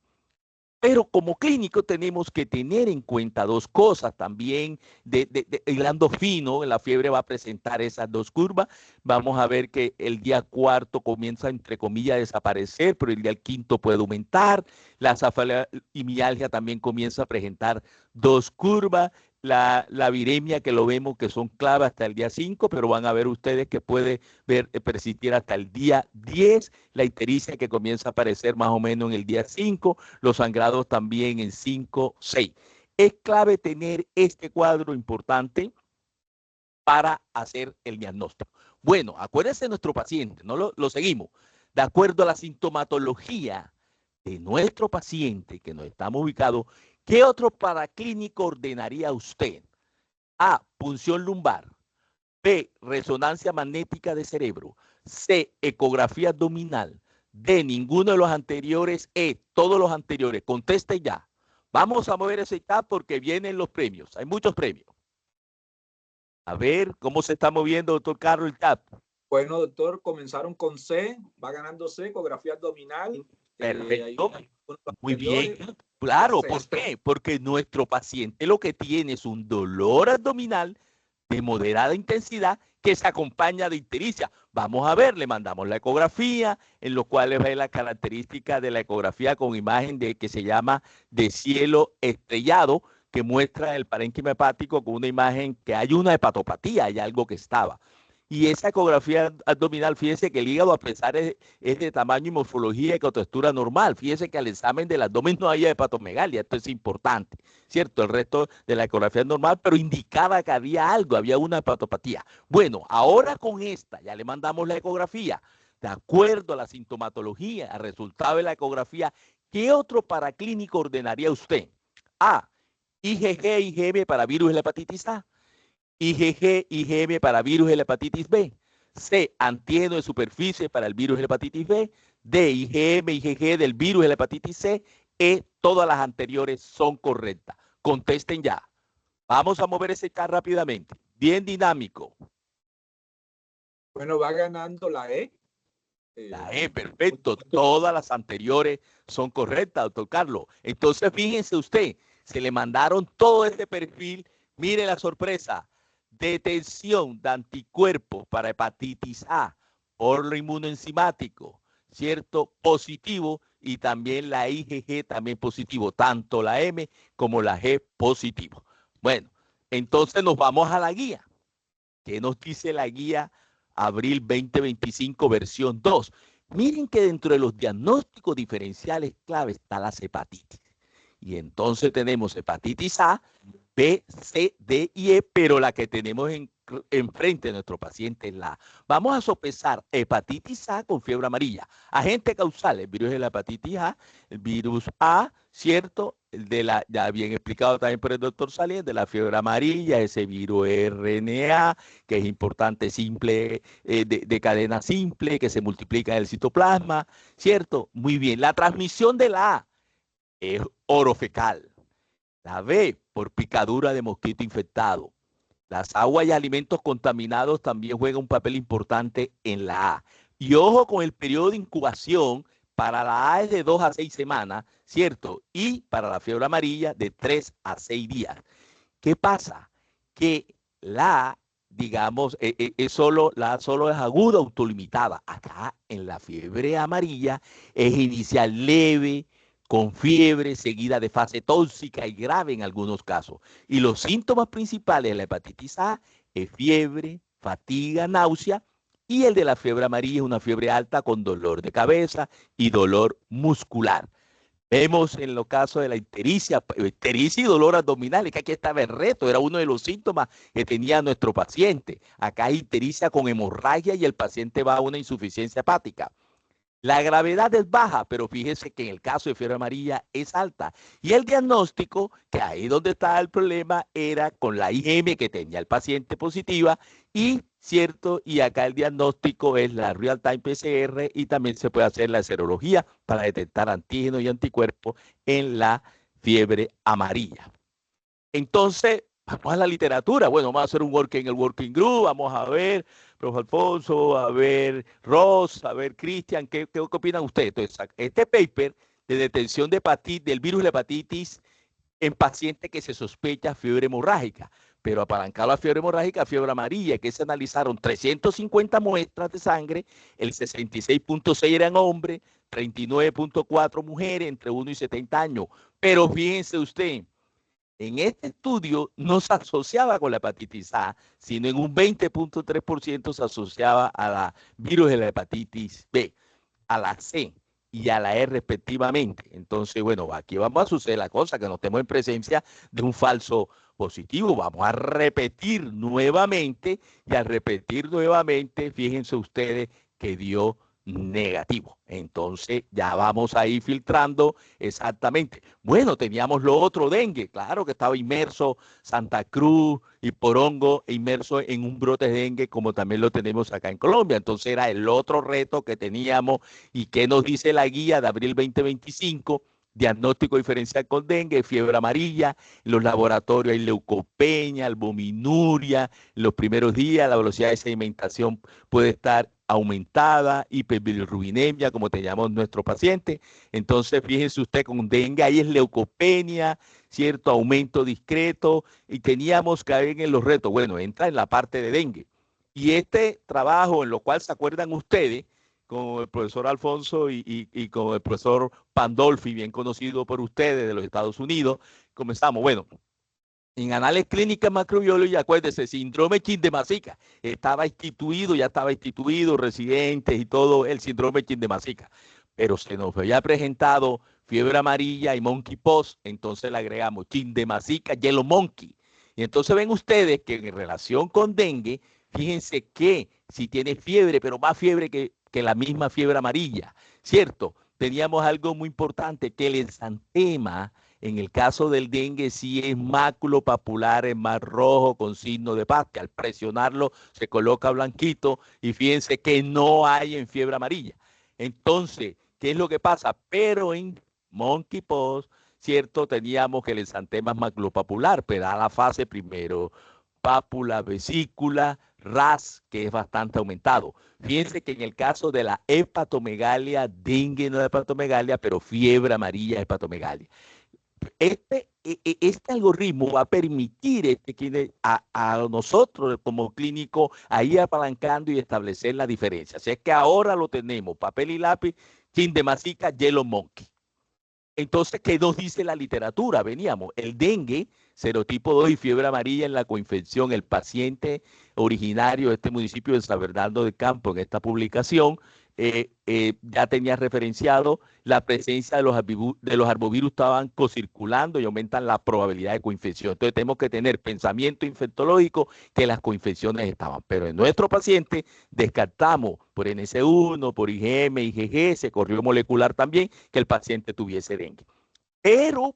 Pero como clínico tenemos que tener en cuenta dos cosas también, hilando fino, la fiebre va a presentar esas dos curvas. Vamos a ver que el día cuarto comienza, entre comillas, a desaparecer, pero el día quinto puede aumentar. La cefalomialgia también comienza a presentar dos curvas. La viremia, que lo vemos que son clave hasta el día 5, pero van a ver ustedes que puede persistir hasta el día 10. La ictericia, que comienza a aparecer más o menos en el día 5. Los sangrados también en 5, 6. Es clave tener este cuadro importante para hacer el diagnóstico. Bueno, acuérdense de nuestro paciente, no lo seguimos. De acuerdo a la sintomatología de nuestro paciente que nos estamos ubicados, ¿qué otro paraclínico ordenaría usted? A, punción lumbar. B, resonancia magnética de cerebro. C, ecografía abdominal. D, ninguno de los anteriores. E, todos los anteriores. Conteste ya. Vamos a mover ese tab porque vienen los premios. Hay muchos premios. A ver, ¿cómo se está moviendo, doctor Carlos, el tab? Bueno, doctor, comenzaron con C, va ganando C, ecografía abdominal. Perfecto. Muy bien. Claro, ¿por qué? Porque nuestro paciente lo que tiene es un dolor abdominal de moderada intensidad que se acompaña de ictericia. Vamos a ver, le mandamos la ecografía, en lo cual ve la característica de la ecografía con imagen de que se llama de cielo estrellado, que muestra el parénquima hepático con una imagen que hay una hepatopatía, hay algo que estaba. Y esa ecografía abdominal, fíjense que el hígado, a pesar es de tamaño y morfología y textura normal. Fíjense que al examen del abdomen no había hepatomegalia, esto es importante, ¿cierto? El resto de la ecografía es normal, pero indicaba que había algo, había una hepatopatía. Bueno, ahora con esta, ya le mandamos la ecografía. De acuerdo a la sintomatología, al resultado de la ecografía, ¿qué otro paraclínico ordenaría usted? A, IgG, IgM para virus de la hepatitis A. IgG, IgM para virus de la hepatitis B. C, antígeno de superficie para el virus de la hepatitis B. D, IgM, IgG del virus de la hepatitis C. E, todas las anteriores son correctas. Contesten ya. Vamos a mover ese chat rápidamente. Bien dinámico. Bueno, va ganando la E. La E, perfecto. Todas las anteriores son correctas, doctor Carlos. Entonces, fíjense usted, se le mandaron todo este perfil. Mire la sorpresa. Detección de anticuerpos para hepatitis A por lo inmunoenzimático, ¿cierto? Positivo, y también la IgG también positivo, tanto la M como la G positivo. Bueno, entonces nos vamos a la guía. ¿Qué nos dice la guía Abril 2025 versión 2? Miren que dentro de los diagnósticos diferenciales clave está la hepatitis. Y entonces tenemos hepatitis A, B, C, D y E, pero la que tenemos enfrente de nuestro paciente es la A. Vamos a sopesar hepatitis A con fiebre amarilla. Agente causal, el virus de la hepatitis A, el virus A, ¿cierto? El de la, ya bien explicado también por el doctor Salien, de la fiebre amarilla, ese virus RNA, que es importante, simple, de cadena simple, que se multiplica en el citoplasma, ¿cierto? Muy bien. La transmisión de la A es orofecal. La B, por picadura de mosquito infectado. Las aguas y alimentos contaminados también juegan un papel importante en la A. Y ojo con el periodo de incubación. Para la A es de 2 a 6 semanas, ¿cierto? Y para la fiebre amarilla de 3 a 6 días. ¿Qué pasa? Que la A, digamos, la A solo es aguda, autolimitada. Acá en la fiebre amarilla es inicial leve, con fiebre, seguida de fase tóxica y grave en algunos casos. Y los síntomas principales de la hepatitis A es fiebre, fatiga, náusea, y el de la fiebre amarilla es una fiebre alta con dolor de cabeza y dolor muscular. Vemos en los casos de la ictericia y dolor abdominal, es que aquí estaba el reto, era uno de los síntomas que tenía nuestro paciente. Acá hay ictericia con hemorragia y el paciente va a una insuficiencia hepática. La gravedad es baja, pero fíjese que en el caso de fiebre amarilla es alta. Y el diagnóstico, que ahí donde está el problema, era con la IgM que tenía el paciente positiva y, cierto, y acá el diagnóstico es la Real Time PCR y también se puede hacer la serología para detectar antígenos y anticuerpos en la fiebre amarilla. Entonces, vamos a la literatura. Bueno, vamos a hacer un working en el working group, vamos a ver, profe Alfonso, a ver Ross, a ver Cristian, ¿qué opinan ustedes? Entonces, este paper de detención de hepatitis, del virus de la hepatitis en pacientes que se sospecha fiebre hemorrágica, pero apalancado a fiebre hemorrágica, fiebre amarilla, que se analizaron 350 muestras de sangre, el 66.6 eran hombres, 39.4 mujeres entre 1 y 70 años. Pero fíjense usted, en este estudio no se asociaba con la hepatitis A, sino en un 20.3% se asociaba a la virus de la hepatitis B, a la C y a la E respectivamente. Entonces, bueno, aquí vamos a suceder la cosa, que no estemos en presencia de un falso positivo. Vamos a repetir nuevamente y al repetir nuevamente, fíjense ustedes que dio negativo. Entonces ya vamos a ir filtrando exactamente. Bueno, teníamos lo otro, dengue, claro que estaba inmerso Santa Cruz y Porongo, inmerso en un brote de dengue como también lo tenemos acá en Colombia. Entonces era el otro reto que teníamos y que nos dice la guía de abril 2025. Diagnóstico diferencial con dengue, fiebre amarilla, en los laboratorios hay leucopenia, albuminuria, en los primeros días la velocidad de sedimentación puede estar aumentada, hiperbilirrubinemia, como teníamos nuestro paciente. Entonces, fíjense usted, con dengue ahí es leucopenia, cierto aumento discreto, y teníamos que ver en los retos. Bueno, entra en la parte de dengue. Y este trabajo, en lo cual se acuerdan ustedes, con el profesor Alfonso y con el profesor Pandolfi, bien conocido por ustedes de los Estados Unidos, comenzamos. Bueno, en Anales Clínicas Macrobiología, acuérdense, síndrome Chindemasika, ya estaba instituido, residentes y todo el síndrome Chindemasika, pero se nos había presentado fiebre amarilla y monkeypox, entonces le agregamos Chindemasika, yellow monkey. Y entonces ven ustedes que en relación con dengue, fíjense que si tiene fiebre, pero más fiebre que la misma fiebre amarilla, ¿cierto? Teníamos algo muy importante, que el exantema, en el caso del dengue, sí es maculopapular, es más rojo con signo de paz, que al presionarlo se coloca blanquito y fíjense que no hay en fiebre amarilla. Entonces, ¿qué es lo que pasa? Pero en monkeypox, ¿cierto? Teníamos que el exantema es maculopapular, pero da la fase primero, pápula, vesícula, RAS, que es bastante aumentado. Fíjense que en el caso de la hepatomegalia, dengue no es hepatomegalia, pero fiebre amarilla es hepatomegalia. Este algoritmo va a permitir a nosotros como clínico a ir apalancando y establecer la diferencia. Así es que ahora lo tenemos, papel y lápiz, Chindemasika, yellow monkey. Entonces, ¿qué nos dice la literatura? Veníamos, el dengue, serotipo 2 y fiebre amarilla en la coinfección, el paciente originario de este municipio de San Bernardo del Campo en esta publicación, ya tenía referenciado la presencia de los arbovirus, estaban cocirculando y aumentan la probabilidad de coinfección. Entonces tenemos que tener pensamiento infectológico que las coinfecciones estaban. Pero en nuestro paciente descartamos por NS1, por IgM, IgG, se corrió molecular también que el paciente tuviese dengue. Pero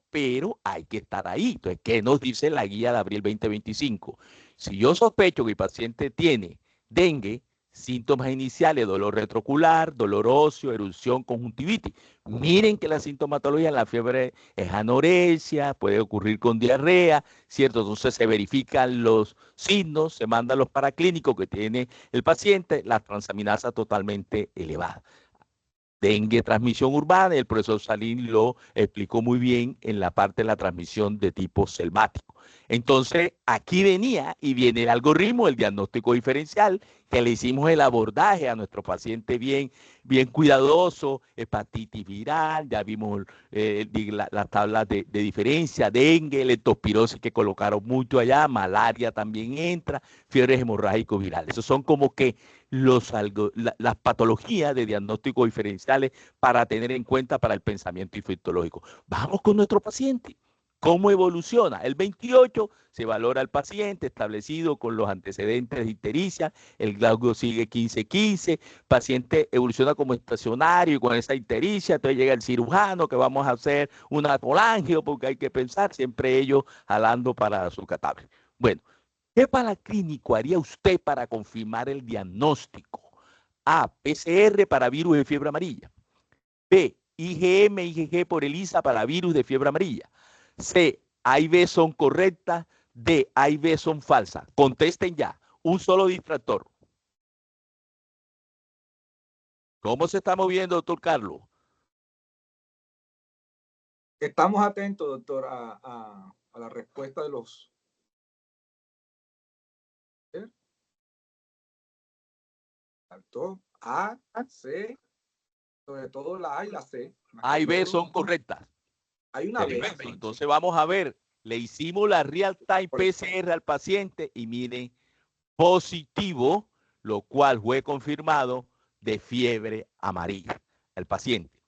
hay que estar ahí. Entonces, ¿qué nos dice la guía de abril 2025? Si yo sospecho que el paciente tiene dengue, síntomas iniciales, dolor retroocular, dolor óseo, erupción, conjuntivitis. Miren que la sintomatología en la fiebre es anorexia, puede ocurrir con diarrea, ¿cierto? Entonces se verifican los signos, se mandan los paraclínicos que tiene el paciente, la transaminasa totalmente elevada. Dengue, transmisión urbana, y el profesor Salín lo explicó muy bien en la parte de la transmisión de tipo selvático. Entonces, aquí venía y viene el algoritmo, el diagnóstico diferencial, que le hicimos el abordaje a nuestro paciente bien cuidadoso, hepatitis viral, ya vimos las tablas de diferencia, dengue, leptospirosis que colocaron mucho allá, malaria también entra, fiebres hemorrágicos virales. Esos son como que las patologías de diagnóstico diferenciales para tener en cuenta para el pensamiento infectológico. Vamos con nuestro paciente. ¿Cómo evoluciona? El 28 se valora al paciente establecido con los antecedentes de ictericia, el Glasgow sigue 15-15, paciente evoluciona como estacionario y con esa ictericia, entonces llega el cirujano que vamos a hacer una colangio porque hay que pensar, siempre ellos jalando para su cadáver. Bueno, ¿qué paraclínico haría usted para confirmar el diagnóstico? A, PCR para virus de fiebre amarilla. B, IgM, IgG por ELISA para virus de fiebre amarilla. C, A y B son correctas. D, A y B son falsas. Contesten ya. Un solo distractor. ¿Cómo se está moviendo, doctor Carlos? Estamos atentos, doctor, a la respuesta de los... A, C, sobre todo la A y la C. A y B son correctas. Hay una B. Entonces vamos a ver. Le hicimos la real time PCR al paciente y miren, positivo, lo cual fue confirmado de fiebre amarilla. El paciente.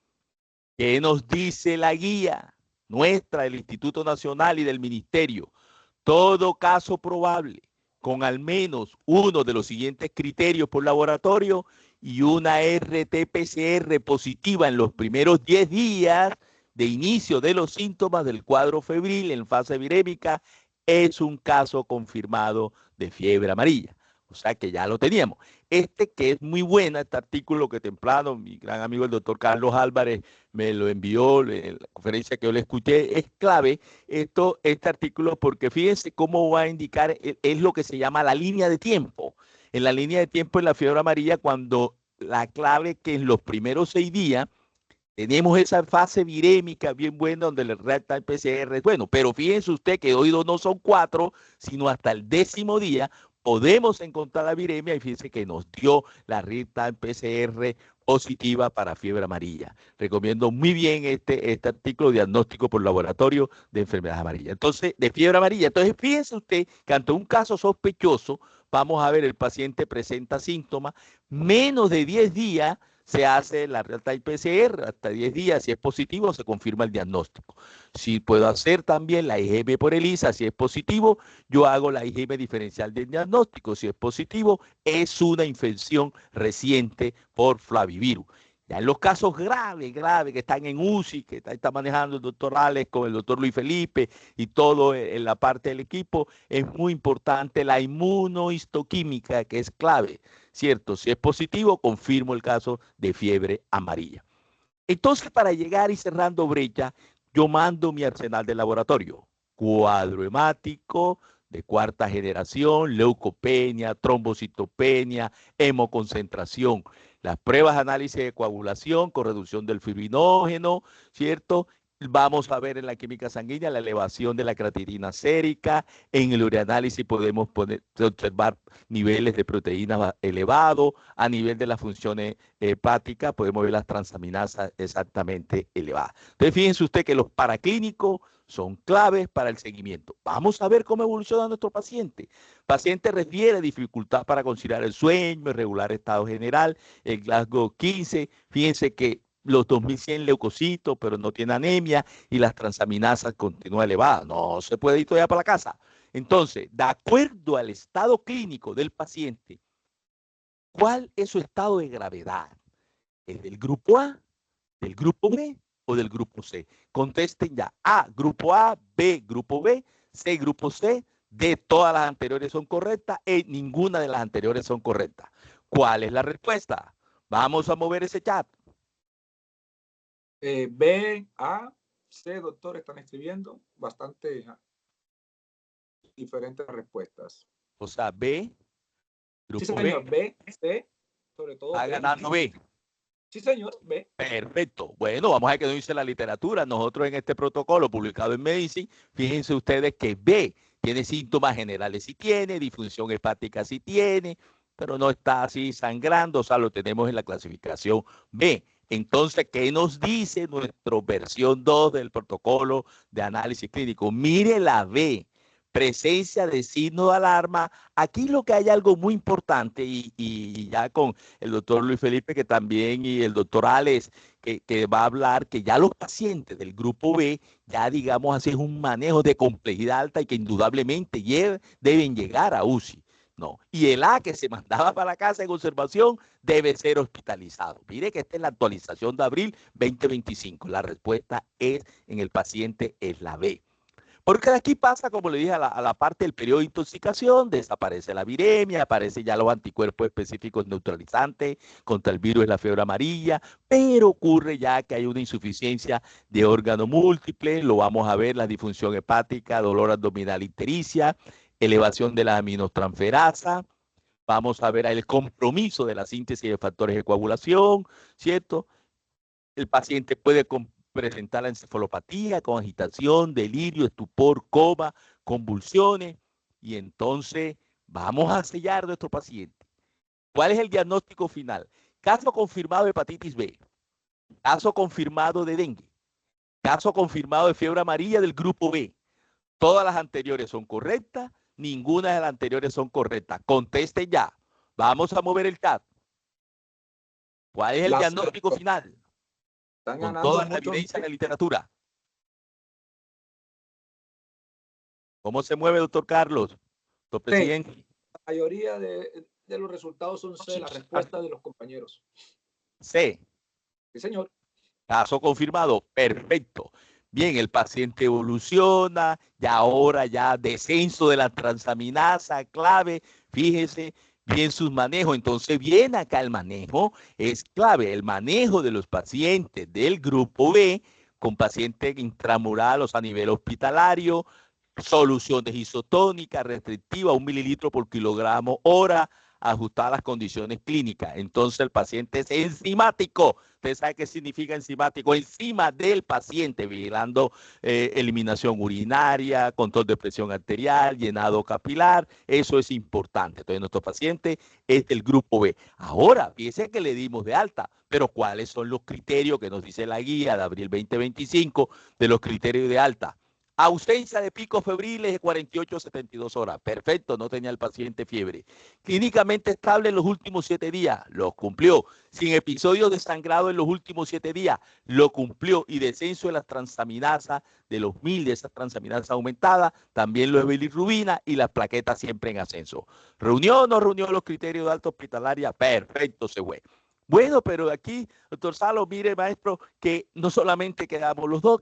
¿Qué nos dice la guía nuestra del Instituto Nacional y del Ministerio? Todo caso probable con al menos uno de los siguientes criterios por laboratorio y una RT-PCR positiva en los primeros 10 días de inicio de los síntomas del cuadro febril en fase virémica es un caso confirmado de fiebre amarilla. O sea que ya lo teníamos. Este que es muy buena, este artículo que temprano mi gran amigo el doctor Carlos Álvarez me lo envió en la conferencia que yo le escuché, es clave este artículo porque fíjense cómo va a indicar, es lo que se llama la línea de tiempo. En la línea de tiempo en la fiebre amarilla, cuando la clave que en los primeros 6 días tenemos esa fase virémica bien buena donde el real time PCR es bueno, pero fíjense usted que hoy no son 4, sino hasta el 10º día podemos encontrar la viremia y fíjense que nos dio la real time PCR positiva para fiebre amarilla. Recomiendo muy bien este artículo diagnóstico por laboratorio de enfermedades amarillas. Entonces, de fiebre amarilla. Entonces, fíjense usted que ante un caso sospechoso, vamos a ver el paciente presenta síntomas, menos de 10 días se hace la real time PCR, hasta 10 días, si es positivo, se confirma el diagnóstico. Si puedo hacer también la IgM por ELISA, si es positivo, yo hago la IgM diferencial del diagnóstico. Si es positivo, es una infección reciente por flavivirus. Ya en los casos graves que están en UCI, que está manejando el doctor Alex con el doctor Luis Felipe y todo en la parte del equipo, es muy importante la inmunohistoquímica, que es clave, ¿cierto? Si es positivo, confirmo el caso de fiebre amarilla. Entonces, para llegar y cerrando brecha, yo mando mi arsenal de laboratorio. Cuadro hemático de 4ª generación, leucopenia, trombocitopenia, hemoconcentración. Las pruebas de análisis de coagulación con reducción del fibrinógeno, ¿cierto? Vamos a ver en la química sanguínea la elevación de la creatinina sérica. En el ureanálisis podemos observar niveles de proteínas elevados. A nivel de las funciones hepáticas podemos ver las transaminasas exactamente elevadas. Entonces, fíjense usted que los paraclínicos son claves para el seguimiento. Vamos a ver cómo evoluciona nuestro paciente. Paciente refiere dificultad para conciliar el sueño, irregular estado general, el Glasgow 15. Fíjense que los 2100 leucocitos, pero no tiene anemia y las transaminasas continúan elevadas. No se puede ir todavía para la casa. Entonces, de acuerdo al estado clínico del paciente, ¿cuál es su estado de gravedad? ¿Es del grupo A, del grupo B o del grupo C? Contesten ya. A, grupo A, B, grupo B, C, grupo C, D, todas las anteriores son correctas y ninguna de las anteriores son correctas. ¿Cuál es la respuesta? Vamos a mover ese chat. B, A, C, doctor, están escribiendo bastante diferentes respuestas. O sea, B, grupo sí, señor, B, C, sobre todo. Está ganando B. Sí, señor, B. Perfecto. Bueno, vamos a ver qué nos dice la literatura. Nosotros en este protocolo publicado en Medicine, fíjense ustedes que B tiene síntomas generales, sí tiene, disfunción hepática sí tiene, pero no está así sangrando, o sea, lo tenemos en la clasificación B. Entonces, ¿qué nos dice nuestra versión 2 del protocolo de análisis clínico? Mire la B, presencia de signo de alarma. Aquí lo que hay algo muy importante y ya con el doctor Luis Felipe que también y el doctor Alex que va a hablar que ya los pacientes del grupo B, ya digamos así, es un manejo de complejidad alta y que indudablemente deben llegar a UCI. No. Y el A que se mandaba para la casa en observación debe ser hospitalizado. Mire que esta es la actualización de abril 2025. La respuesta es en el paciente es la B. Porque de aquí pasa, como le dije, a la parte del periodo de intoxicación, desaparece la viremia, aparecen ya los anticuerpos específicos neutralizantes contra el virus de la fiebre amarilla, pero ocurre ya que hay una insuficiencia de órgano múltiple, lo vamos a ver, la disfunción hepática, dolor abdominal, ictericia, elevación de la aminotransferasa, vamos a ver el compromiso de la síntesis de factores de coagulación, ¿cierto? El paciente puede presentar la encefalopatía con agitación, delirio, estupor, coma, convulsiones, y entonces vamos a sellar a nuestro paciente. ¿Cuál es el diagnóstico final? Caso confirmado de hepatitis B, caso confirmado de dengue, caso confirmado de fiebre amarilla del grupo B. Todas las anteriores son correctas, ninguna de las anteriores son correctas. Conteste ya. Vamos a mover el chat. ¿Cuál es el diagnóstico final? Están Con ganando toda la muchos. evidencia de la literatura. ¿Cómo se mueve, doctor Carlos? Doctor presidente. La mayoría de los resultados son C, la respuesta de los compañeros. C. Sí, señor. Caso confirmado. Perfecto. Bien, el paciente evoluciona, y ahora ya descenso de la transaminasa clave. Fíjese bien sus manejos. Entonces, bien acá el manejo es clave. El manejo de los pacientes del grupo B con paciente intramural, o sea, a nivel hospitalario, soluciones isotónicas restrictivas, 1 mililitro por kilogramo hora, ajustada a las condiciones clínicas. Entonces el paciente es enzimático. Usted sabe qué significa enzimático. Encima del paciente, vigilando eliminación urinaria, control de presión arterial, llenado capilar. Eso es importante. Entonces nuestro paciente es del grupo B. Ahora, fíjese que le dimos de alta, pero ¿cuáles son los criterios que nos dice la guía de abril 2025 de los criterios de alta? Ausencia de picos febriles de 48 a 72 horas. Perfecto, no tenía el paciente fiebre. Clínicamente estable en los últimos 7 días. Lo cumplió. Sin episodios de sangrado en los últimos 7 días. Lo cumplió. Y descenso de las transaminasas, de los 1000 de esas transaminasas aumentadas. También lo de bilirrubina y las plaquetas siempre en ascenso. ¿Reunió o no reunió los criterios de alta hospitalaria? Perfecto, se fue. Bueno, pero aquí, doctor Salo, mire, maestro, que no solamente quedamos los dos,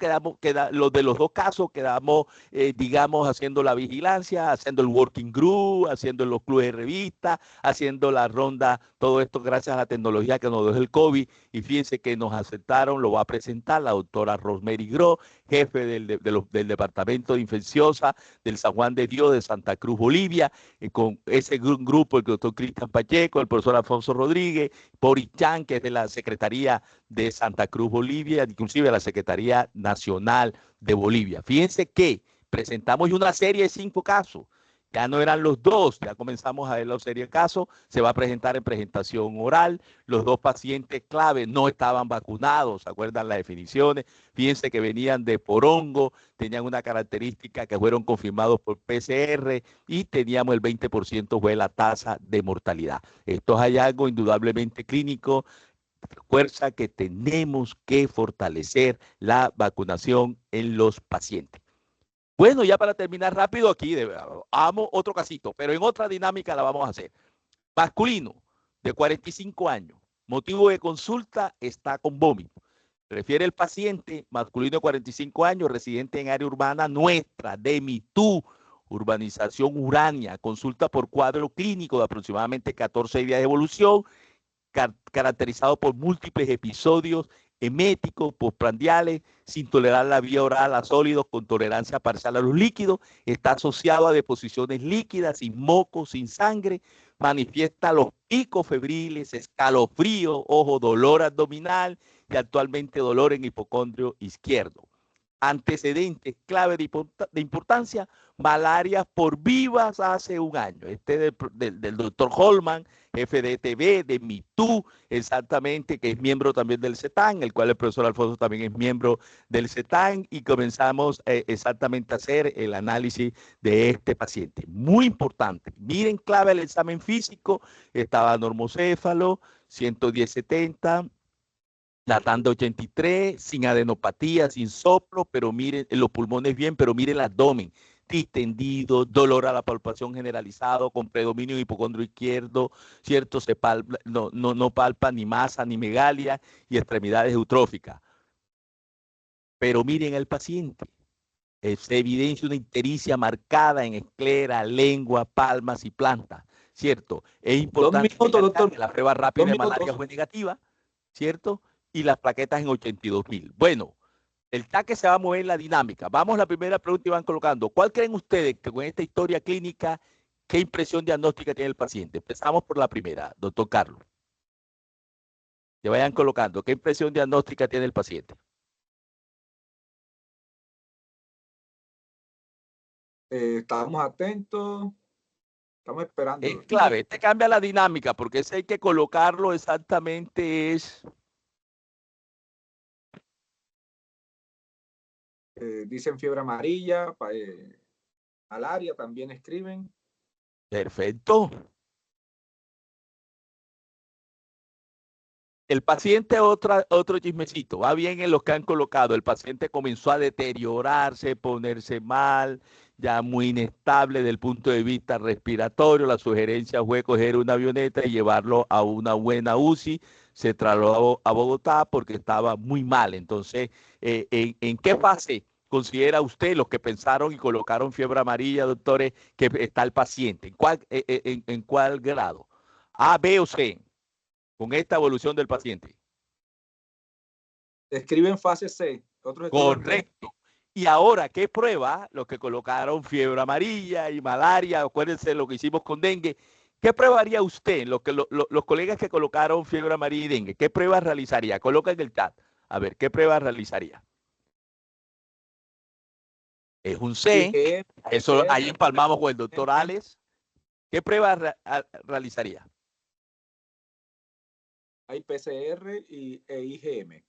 los de los dos casos, quedamos, digamos, haciendo la vigilancia, haciendo el working group, haciendo los clubes de revista, haciendo la ronda, todo esto gracias a la tecnología que nos dio el COVID. Y fíjense que nos aceptaron, lo va a presentar la doctora Rosemary Gros, jefe del Departamento de Infecciosa del San Juan de Dios de Santa Cruz, Bolivia, con ese grupo, el doctor Cristian Pacheco, el profesor Alfonso Rodríguez, Boris Chan, que es de la Secretaría de Santa Cruz, Bolivia, inclusive la Secretaría Nacional de Bolivia. Fíjense que presentamos una serie de 5 casos. Ya no eran los dos, ya comenzamos a ver la serie de casos. Se va a presentar en presentación oral. Los 2 pacientes clave no estaban vacunados, ¿se acuerdan las definiciones? Fíjense que venían de porongo, tenían una característica que fueron confirmados por PCR y teníamos el 20% fue la tasa de mortalidad. Esto es hallazgo indudablemente clínico. Fuerza que tenemos que fortalecer la vacunación en los pacientes. Bueno, ya para terminar rápido aquí, amo otro casito, pero en otra dinámica la vamos a hacer. Masculino, de 45 años, motivo de consulta, está con vómito. Refiere el paciente, masculino de 45 años, residente en área urbana nuestra, de Mitú, urbanización Urania, consulta por cuadro clínico de aproximadamente 14 días de evolución, caracterizado por múltiples episodios eméticos, postprandiales, sin tolerar la vía oral a sólidos, con tolerancia parcial a los líquidos, está asociado a deposiciones líquidas, sin moco, sin sangre, manifiesta los picos febriles, escalofrío, ojo, dolor abdominal y actualmente dolor en hipocondrio izquierdo. Antecedentes clave de importancia, malaria por vivas hace 1 año. Este del doctor Holman, jefe de ETB, de MITU, exactamente, que es miembro también del CETAN, el cual el profesor Alfonso también es miembro del CETAN, y comenzamos exactamente a hacer el análisis de este paciente. Muy importante. Miren clave el examen físico, estaba normocéfalo, 110/70, Natán de 83, sin adenopatía, sin soplo, pero miren los pulmones bien, pero miren el abdomen distendido, dolor a la palpación generalizado, con predominio hipocondrio izquierdo, ¿cierto? Se palpa, no palpa ni masa ni megalia y extremidades eutróficas. Pero miren el paciente. Se evidencia una ictericia marcada en esclera, lengua, palmas y plantas, ¿cierto? Es importante doctor. que la prueba rápida de malaria fue negativa, ¿cierto? Y las plaquetas en 82.000. Bueno, el TAC se va a mover en la dinámica. Vamos a la primera pregunta y van colocando. ¿Cuál creen ustedes que con esta historia clínica, qué impresión diagnóstica tiene el paciente? Empezamos por la primera, doctor Carlos. Que vayan colocando. ¿Qué impresión diagnóstica tiene el paciente? Estamos atentos, estamos esperando. Es clave, te cambia la dinámica porque ese hay que colocarlo exactamente es... Dicen fiebre amarilla, malaria también escriben. Perfecto. El paciente, otro chismecito, va bien en los que han colocado. El paciente comenzó a deteriorarse, ponerse mal, ya muy inestable desde el punto de vista respiratorio. La sugerencia fue coger una avioneta y llevarlo a una buena UCI. Se trasladó a Bogotá porque estaba muy mal. Entonces, ¿en qué fase considera usted, los que pensaron y colocaron fiebre amarilla, doctores, que está el paciente? ¿En cuál grado? A, B o C, con esta evolución del paciente. Escriben fase C. Correcto. Y ahora, ¿qué prueba? Los que colocaron fiebre amarilla y malaria, acuérdense lo que hicimos con dengue. ¿Qué prueba haría usted? Los colegas que colocaron fiebre amarilla y dengue, ¿qué prueba realizaría? Coloca en el chat. A ver, ¿qué prueba realizaría? Es un C. Eso ahí empalmamos con el doctor Alex. ¿Qué prueba realizaría? Hay PCR e IgM.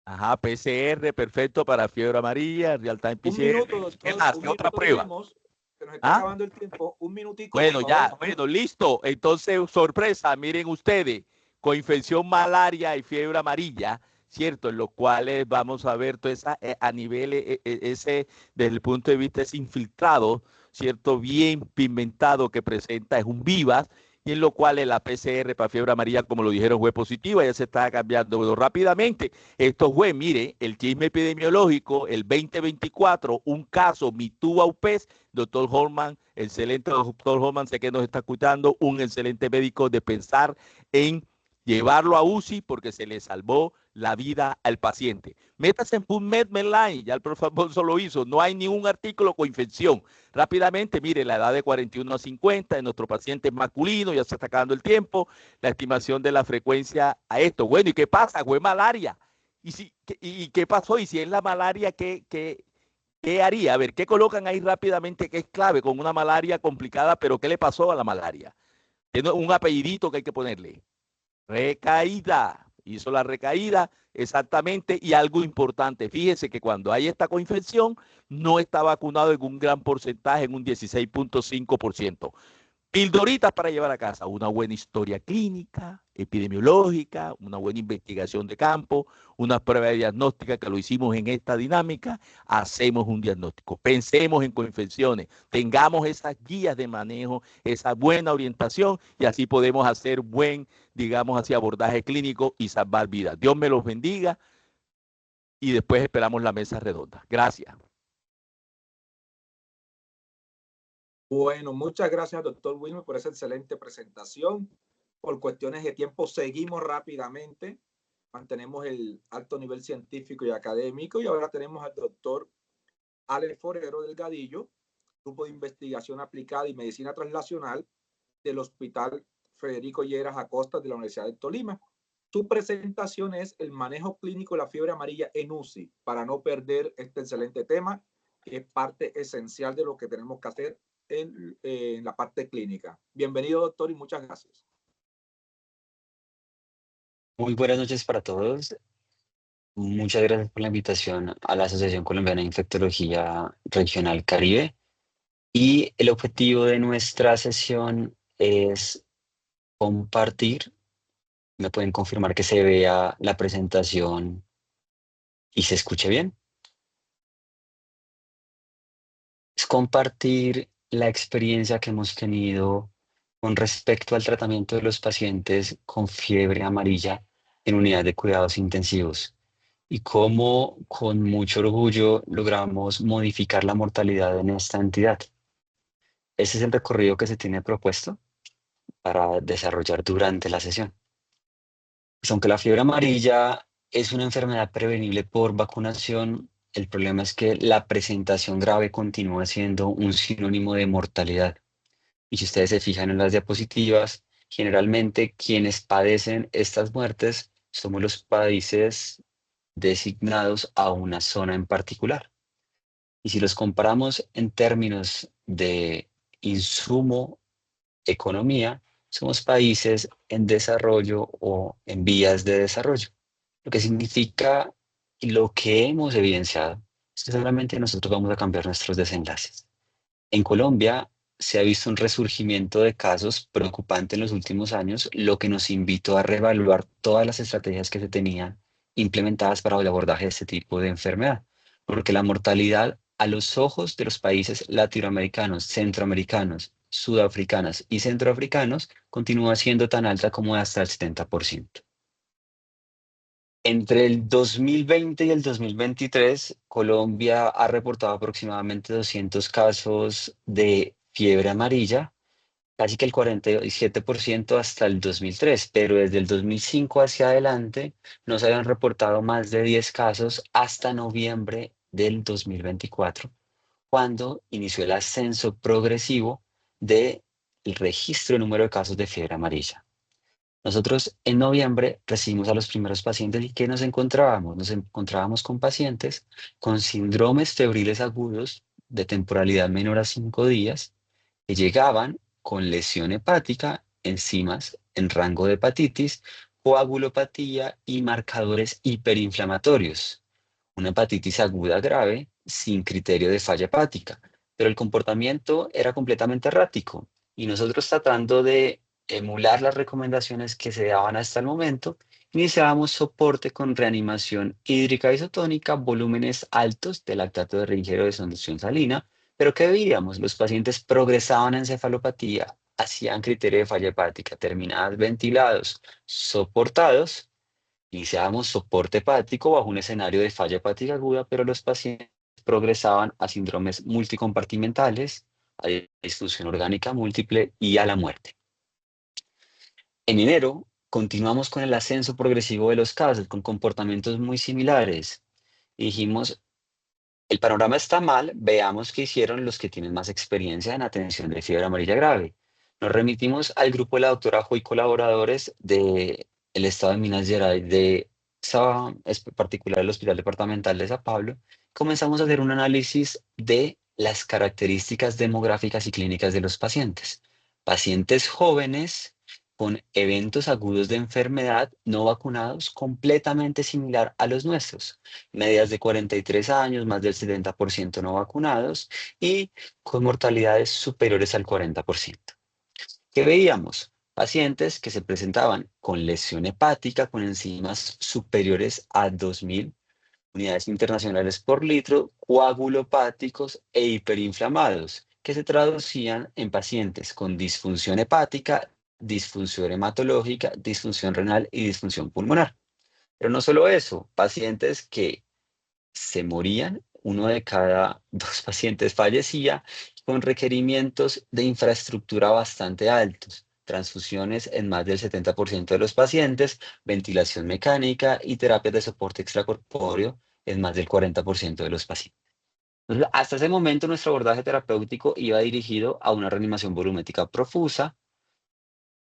Ajá, PCR, perfecto para fiebre amarilla, real time PCR. Un minuto, doctor. ¿Qué más? ¿Qué otra prueba? Se nos está acabando el tiempo. Un minutico. Bueno, ya, bueno, listo. Entonces, sorpresa, miren ustedes, con infección malaria y fiebre amarilla, ¿cierto? En los cuales vamos a ver todo esa, a nivel ese, desde el punto de vista ese infiltrado, ¿cierto? Bien pigmentado que presenta, es un vivas, y en lo cual la PCR para fiebre amarilla, como lo dijeron, fue positiva, ya se está cambiando. Bueno, rápidamente, esto fue, mire, el chisme epidemiológico, el 2024, un caso, Mituba UPES, doctor Holman, excelente doctor Holman, sé que nos está escuchando, un excelente médico de pensar en llevarlo a UCI porque se le salvó la vida al paciente. Métase en PubMed Medline, ya el profesor Alfonso lo hizo, no hay ningún artículo con infección. Rápidamente, mire, la edad de 41 a 50 de nuestro paciente masculino, ya se está acabando el tiempo, la estimación de la frecuencia a esto. Bueno, ¿y qué pasa? Fue malaria. ¿Y qué pasó? Y si es la malaria, ¿qué haría? A ver, ¿qué colocan ahí rápidamente que es clave con una malaria complicada, pero qué le pasó a la malaria? Tiene un apellidito que hay que ponerle. Recaída. Hizo la recaída exactamente y algo importante. Fíjese que cuando hay esta coinfección no está vacunado en un gran porcentaje, en un 16.5%. Pildoritas para llevar a casa, una buena historia clínica, epidemiológica, una buena investigación de campo, una prueba de diagnóstica que lo hicimos en esta dinámica, hacemos un diagnóstico, pensemos en coinfecciones, tengamos esas guías de manejo, esa buena orientación y así podemos hacer buen, digamos así, abordaje clínico y salvar vidas. Dios me los bendiga y después esperamos la mesa redonda. Gracias. Bueno, muchas gracias, doctor Wilmer, por esa excelente presentación. Por cuestiones de tiempo, seguimos rápidamente. Mantenemos el alto nivel científico y académico. Y ahora tenemos al doctor Alex Forero Delgadillo, Grupo de Investigación Aplicada y Medicina Translacional del Hospital Federico Lleras Acosta de la Universidad de Tolima. Su presentación es el manejo clínico de la fiebre amarilla en UCI, para no perder este excelente tema, que es parte esencial de lo que tenemos que hacer en la parte clínica. Bienvenido, doctor, y muchas gracias. Muy buenas noches para todos. Muchas gracias por la invitación a la Asociación Colombiana de Infectología Regional Caribe. Y el objetivo de nuestra sesión es compartir ¿Me pueden confirmar que se vea la presentación y se escuche bien? Es compartir la experiencia que hemos tenido con respecto al tratamiento de los pacientes con fiebre amarilla en unidad de cuidados intensivos y cómo con mucho orgullo logramos modificar la mortalidad en esta entidad. Ese es el recorrido que se tiene propuesto para desarrollar durante la sesión. Pues aunque la fiebre amarilla es una enfermedad prevenible por vacunación, el problema es que la presentación grave continúa siendo un sinónimo de mortalidad. Y si ustedes se fijan en las diapositivas, generalmente quienes padecen estas muertes somos los países designados a una zona en particular. Y si los comparamos en términos de insumo, economía, somos países en desarrollo o en vías de desarrollo. Lo que significa y lo que hemos evidenciado es que solamente nosotros vamos a cambiar nuestros desenlaces. En Colombia se ha visto un resurgimiento de casos preocupante en los últimos años, lo que nos invitó a reevaluar todas las estrategias que se tenían implementadas para el abordaje de este tipo de enfermedad, porque la mortalidad a los ojos de los países latinoamericanos, centroamericanos, sudafricanos y centroafricanos continúa siendo tan alta como hasta el 70%. Entre el 2020 y el 2023, Colombia ha reportado aproximadamente 200 casos de fiebre amarilla, casi que el 47% hasta el 2003, pero desde el 2005 hacia adelante no se habían reportado más de 10 casos hasta noviembre del 2024, cuando inició el ascenso progresivo del registro de número de casos de fiebre amarilla. Nosotros en noviembre recibimos a los primeros pacientes y ¿qué nos encontrábamos? Nos encontrábamos con pacientes con síndromes febriles agudos de temporalidad menor a 5 días que llegaban con lesión hepática, enzimas en rango de hepatitis, coagulopatía y marcadores hiperinflamatorios. Una hepatitis aguda grave sin criterio de falla hepática, pero el comportamiento era completamente errático y nosotros tratando de emular las recomendaciones que se daban hasta el momento, iniciábamos soporte con reanimación hídrica isotónica, volúmenes altos de lactato de rígero de solución salina, pero ¿qué veíamos? Los pacientes progresaban a encefalopatía, hacían criterio de falla hepática, terminaban ventilados, soportados. Iniciábamos soporte hepático bajo un escenario de falla hepática aguda, pero los pacientes progresaban a síndromes multicompartimentales, a disfunción orgánica múltiple y a la muerte. En enero, continuamos con el ascenso progresivo de los casos, con comportamientos muy similares. Y dijimos, el panorama está mal, veamos qué hicieron los que tienen más experiencia en atención de fiebre amarilla grave. Nos remitimos al grupo de la doctora Jo y colaboradores del estado de Minas Gerais, de esa particular el Hospital Departamental de Sao Paulo. Comenzamos a hacer un análisis de las características demográficas y clínicas de los pacientes. Pacientes jóvenes con eventos agudos de enfermedad no vacunados completamente similar a los nuestros. Medias de 43 años, más del 70% no vacunados y con mortalidades superiores al 40%. ¿Qué veíamos? Pacientes que se presentaban con lesión hepática, con enzimas superiores a 2000 unidades internacionales por litro, coagulopáticos e hiperinflamados, que se traducían en pacientes con disfunción hepática, disfunción hematológica, disfunción renal y disfunción pulmonar. Pero no solo eso, pacientes que se morían, uno de cada dos pacientes fallecía, con requerimientos de infraestructura bastante altos, transfusiones en más del 70% de los pacientes, ventilación mecánica y terapias de soporte extracorpóreo en más del 40% de los pacientes. Entonces, hasta ese momento nuestro abordaje terapéutico iba dirigido a una reanimación volumétrica profusa,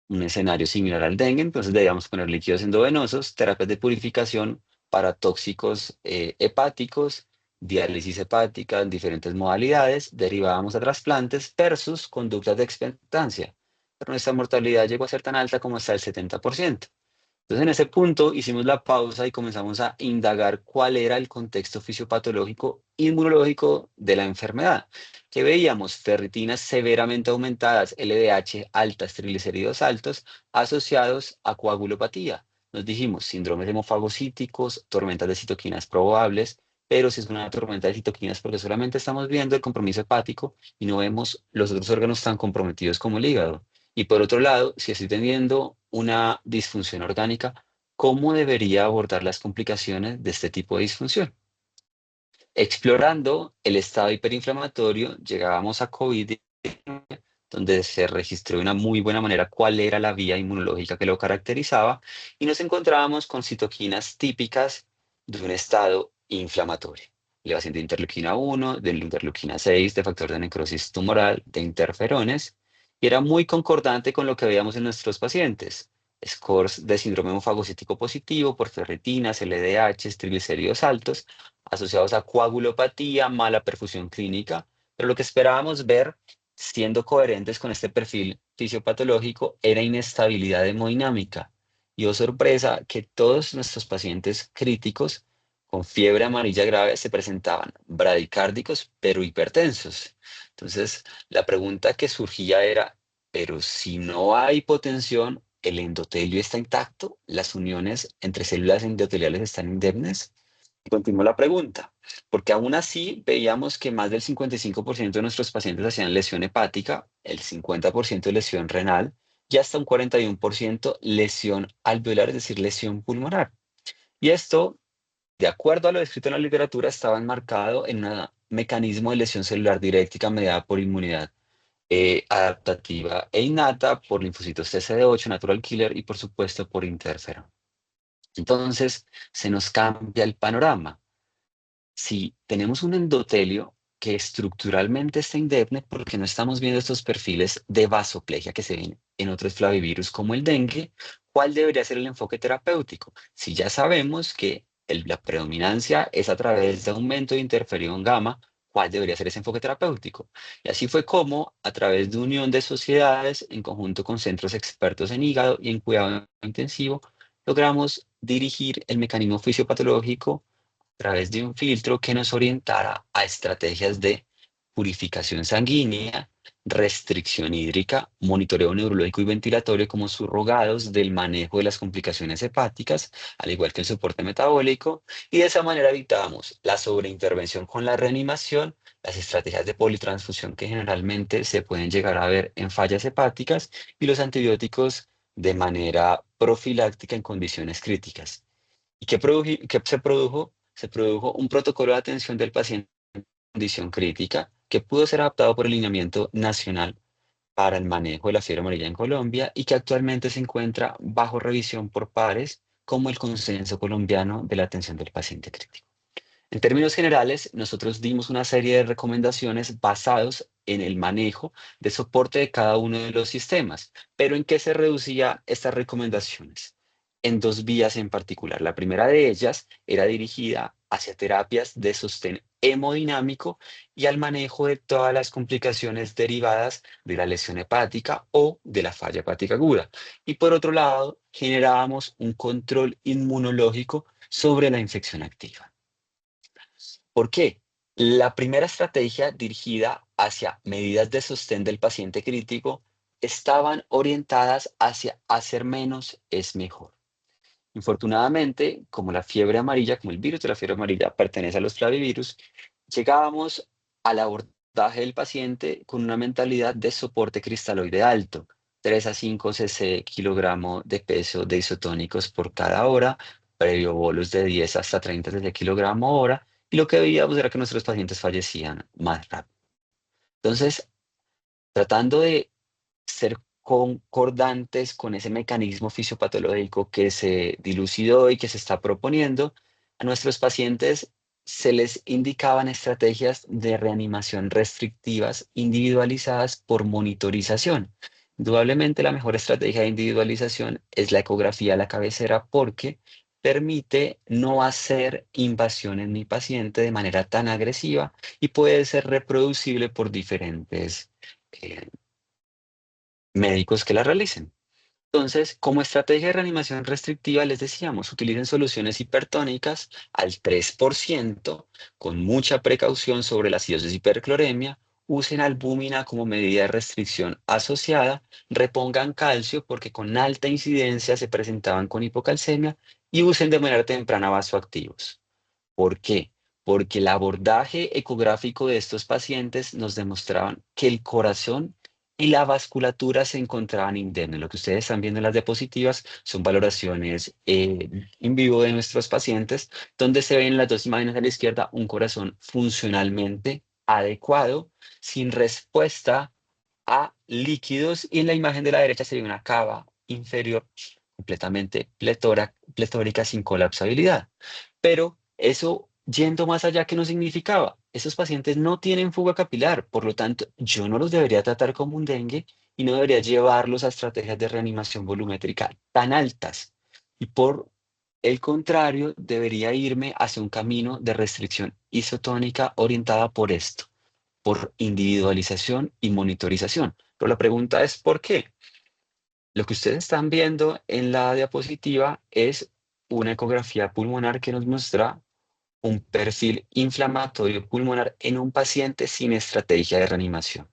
un escenario similar al dengue, entonces debíamos poner líquidos endovenosos, terapias de purificación para tóxicos hepáticos, diálisis hepática en diferentes modalidades, derivábamos a trasplantes versus conductas de expectancia. Pero nuestra mortalidad llegó a ser tan alta como hasta el 70%. Entonces en ese punto hicimos la pausa y comenzamos a indagar cuál era el contexto fisiopatológico inmunológico de la enfermedad, que veíamos ferritinas severamente aumentadas, LDH altas, triglicéridos altos, asociados a coagulopatía. Nos dijimos síndromes hemofagocíticos, tormentas de citoquinas probables, pero si es una tormenta de citoquinas porque solamente estamos viendo el compromiso hepático y no vemos los otros órganos tan comprometidos como el hígado. Y por otro lado, si estoy teniendo una disfunción orgánica, ¿cómo debería abordar las complicaciones de este tipo de disfunción? Explorando el estado hiperinflamatorio, llegábamos a COVID, donde se registró de una muy buena manera cuál era la vía inmunológica que lo caracterizaba, y nos encontrábamos con citoquinas típicas de un estado inflamatorio. Elevación de interleuquina 1, de interleuquina 6, de factor de necrosis tumoral, de interferones, y era muy concordante con lo que veíamos en nuestros pacientes. Scores de síndrome hemofagocítico positivo por ferritinas, LDH, triglicéridos altos, asociados a coagulopatía, mala perfusión clínica, pero lo que esperábamos ver, siendo coherentes con este perfil fisiopatológico, era inestabilidad hemodinámica. Y oh sorpresa, que todos nuestros pacientes críticos con fiebre amarilla grave se presentaban bradicárdicos, pero hipertensos. Entonces, la pregunta que surgía era, pero si no hay hipotensión, ¿el endotelio está intacto? ¿Las uniones entre células endoteliales están indemnes? Y continúo la pregunta, porque aún así veíamos que más del 55% de nuestros pacientes hacían lesión hepática, el 50% lesión renal y hasta un 41% lesión alveolar, es decir, lesión pulmonar. Y esto, de acuerdo a lo descrito en la literatura, estaba enmarcado en un mecanismo de lesión celular diréctica mediada por inmunidad adaptativa e innata, por linfocitos TCD8, natural killer y por supuesto por interferón. Entonces, se nos cambia el panorama. Si tenemos un endotelio que estructuralmente está indemne porque no estamos viendo estos perfiles de vasoplegia que se ven en otros flavivirus como el dengue, ¿cuál debería ser el enfoque terapéutico? Si ya sabemos que la predominancia es a través de aumento de interferión gamma, ¿cuál debería ser ese enfoque terapéutico? Y así fue como, a través de unión de sociedades, en conjunto con centros expertos en hígado y en cuidado intensivo, logramos dirigir el mecanismo fisiopatológico a través de un filtro que nos orientara a estrategias de purificación sanguínea, restricción hídrica, monitoreo neurológico y ventilatorio como surrogados del manejo de las complicaciones hepáticas, al igual que el soporte metabólico, y de esa manera evitábamos la sobreintervención con la reanimación, las estrategias de politransfusión que generalmente se pueden llegar a ver en fallas hepáticas y los antibióticos de manera profiláctica en condiciones críticas. ¿Y qué se produjo? Se produjo un protocolo de atención del paciente en condición crítica que pudo ser adaptado por el Lineamiento Nacional para el Manejo de la Fiebre Amarilla en Colombia y que actualmente se encuentra bajo revisión por pares como el Consenso Colombiano de la Atención del Paciente Crítico. En términos generales, nosotros dimos una serie de recomendaciones basados en el manejo de soporte de cada uno de los sistemas. ¿Pero en qué se reducía estas recomendaciones? En dos vías en particular. La primera de ellas era dirigida hacia terapias de sostén hemodinámico y al manejo de todas las complicaciones derivadas de la lesión hepática o de la falla hepática aguda. Y por otro lado, generábamos un control inmunológico sobre la infección activa. ¿Por qué? La primera estrategia dirigida hacia medidas de sostén del paciente crítico estaban orientadas hacia hacer menos es mejor. Infortunadamente, como la fiebre amarilla, como el virus de la fiebre amarilla pertenece a los flavivirus, llegábamos al abordaje del paciente con una mentalidad de soporte cristaloide alto, 3 a 5 cc kilogramo de peso de isotónicos por cada hora, previo bolos de 10 hasta 30 cc kilogramo hora, y lo que veíamos era que nuestros pacientes fallecían más rápido. Entonces, tratando de ser concordantes con ese mecanismo fisiopatológico que se dilucidó y que se está proponiendo, a nuestros pacientes se les indicaban estrategias de reanimación restrictivas individualizadas por monitorización. Indudablemente la mejor estrategia de individualización es la ecografía a la cabecera porque permite no hacer invasión en mi paciente de manera tan agresiva y puede ser reproducible por diferentes médicos que la realicen. Entonces, como estrategia de reanimación restrictiva, les decíamos, utilicen soluciones hipertónicas al 3%, con mucha precaución sobre la acidosis y hipercloremia, usen albúmina como medida de restricción asociada, repongan calcio porque con alta incidencia se presentaban con hipocalcemia y usen de manera temprana vasoactivos. ¿Por qué? Porque el abordaje ecográfico de estos pacientes nos demostraban que el corazón y la vasculatura se encontraban indemnes. Lo que ustedes están viendo en las diapositivas son valoraciones en vivo de nuestros pacientes, donde se ven las dos imágenes a la izquierda un corazón funcionalmente adecuado, sin respuesta a líquidos, y en la imagen de la derecha se ve una cava inferior completamente pletórica sin colapsabilidad. Pero eso, yendo más allá, ¿qué no significaba? Esos pacientes no tienen fuga capilar, por lo tanto, yo no los debería tratar como un dengue y no debería llevarlos a estrategias de reanimación volumétrica tan altas. Y por el contrario, debería irme hacia un camino de restricción isotónica orientada por esto, por individualización y monitorización. Pero la pregunta es, ¿por qué? Lo que ustedes están viendo en la diapositiva es una ecografía pulmonar que nos muestra un perfil inflamatorio pulmonar en un paciente sin estrategia de reanimación,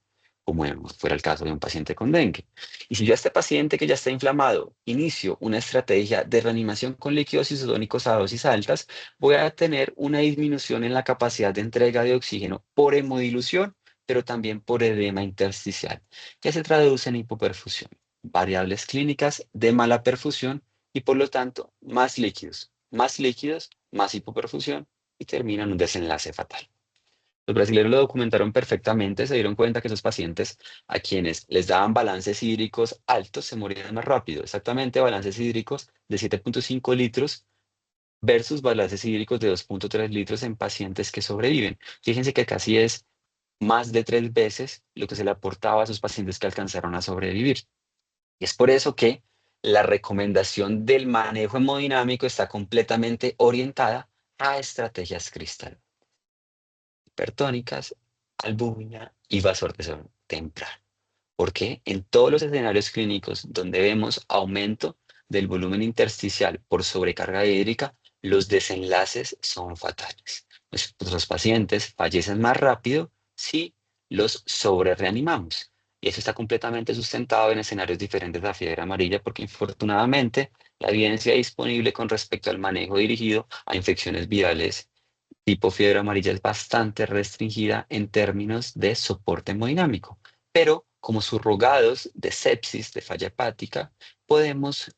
como fuera el caso de un paciente con dengue. Y si yo a este paciente que ya está inflamado inicio una estrategia de reanimación con líquidos isotónicos a dosis altas, voy a tener una disminución en la capacidad de entrega de oxígeno por hemodilución, pero también por edema intersticial, que se traduce en hipoperfusión, variables clínicas de mala perfusión y por lo tanto más líquidos, más hipoperfusión y termina en un desenlace fatal. Los brasileños lo documentaron perfectamente, se dieron cuenta que esos pacientes a quienes les daban balances hídricos altos se morían más rápido, exactamente balances hídricos de 7.5 litros versus balances hídricos de 2.3 litros en pacientes que sobreviven. Fíjense que casi es más de 3 veces lo que se le aportaba a esos pacientes que alcanzaron a sobrevivir. Y es por eso que la recomendación del manejo hemodinámico está completamente orientada a estrategias cristal, hipertónicas, albúmina y vasopresor temprano. Porque en todos los escenarios clínicos donde vemos aumento del volumen intersticial por sobrecarga hídrica, los desenlaces son fatales. Nuestros pacientes fallecen más rápido si los sobrereanimamos. Y eso está completamente sustentado en escenarios diferentes de la fiebre amarilla, porque infortunadamente la evidencia disponible con respecto al manejo dirigido a infecciones virales tipo fiebre amarilla es bastante restringida en términos de soporte hemodinámico, pero como surrogados de sepsis, de falla hepática, podemos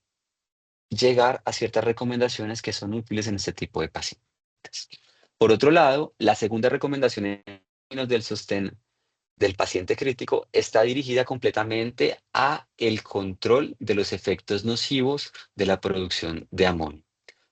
llegar a ciertas recomendaciones que son útiles en este tipo de pacientes. Por otro lado, la segunda recomendación en términos del sostén del paciente crítico está dirigida completamente a el control de los efectos nocivos de la producción de amonio.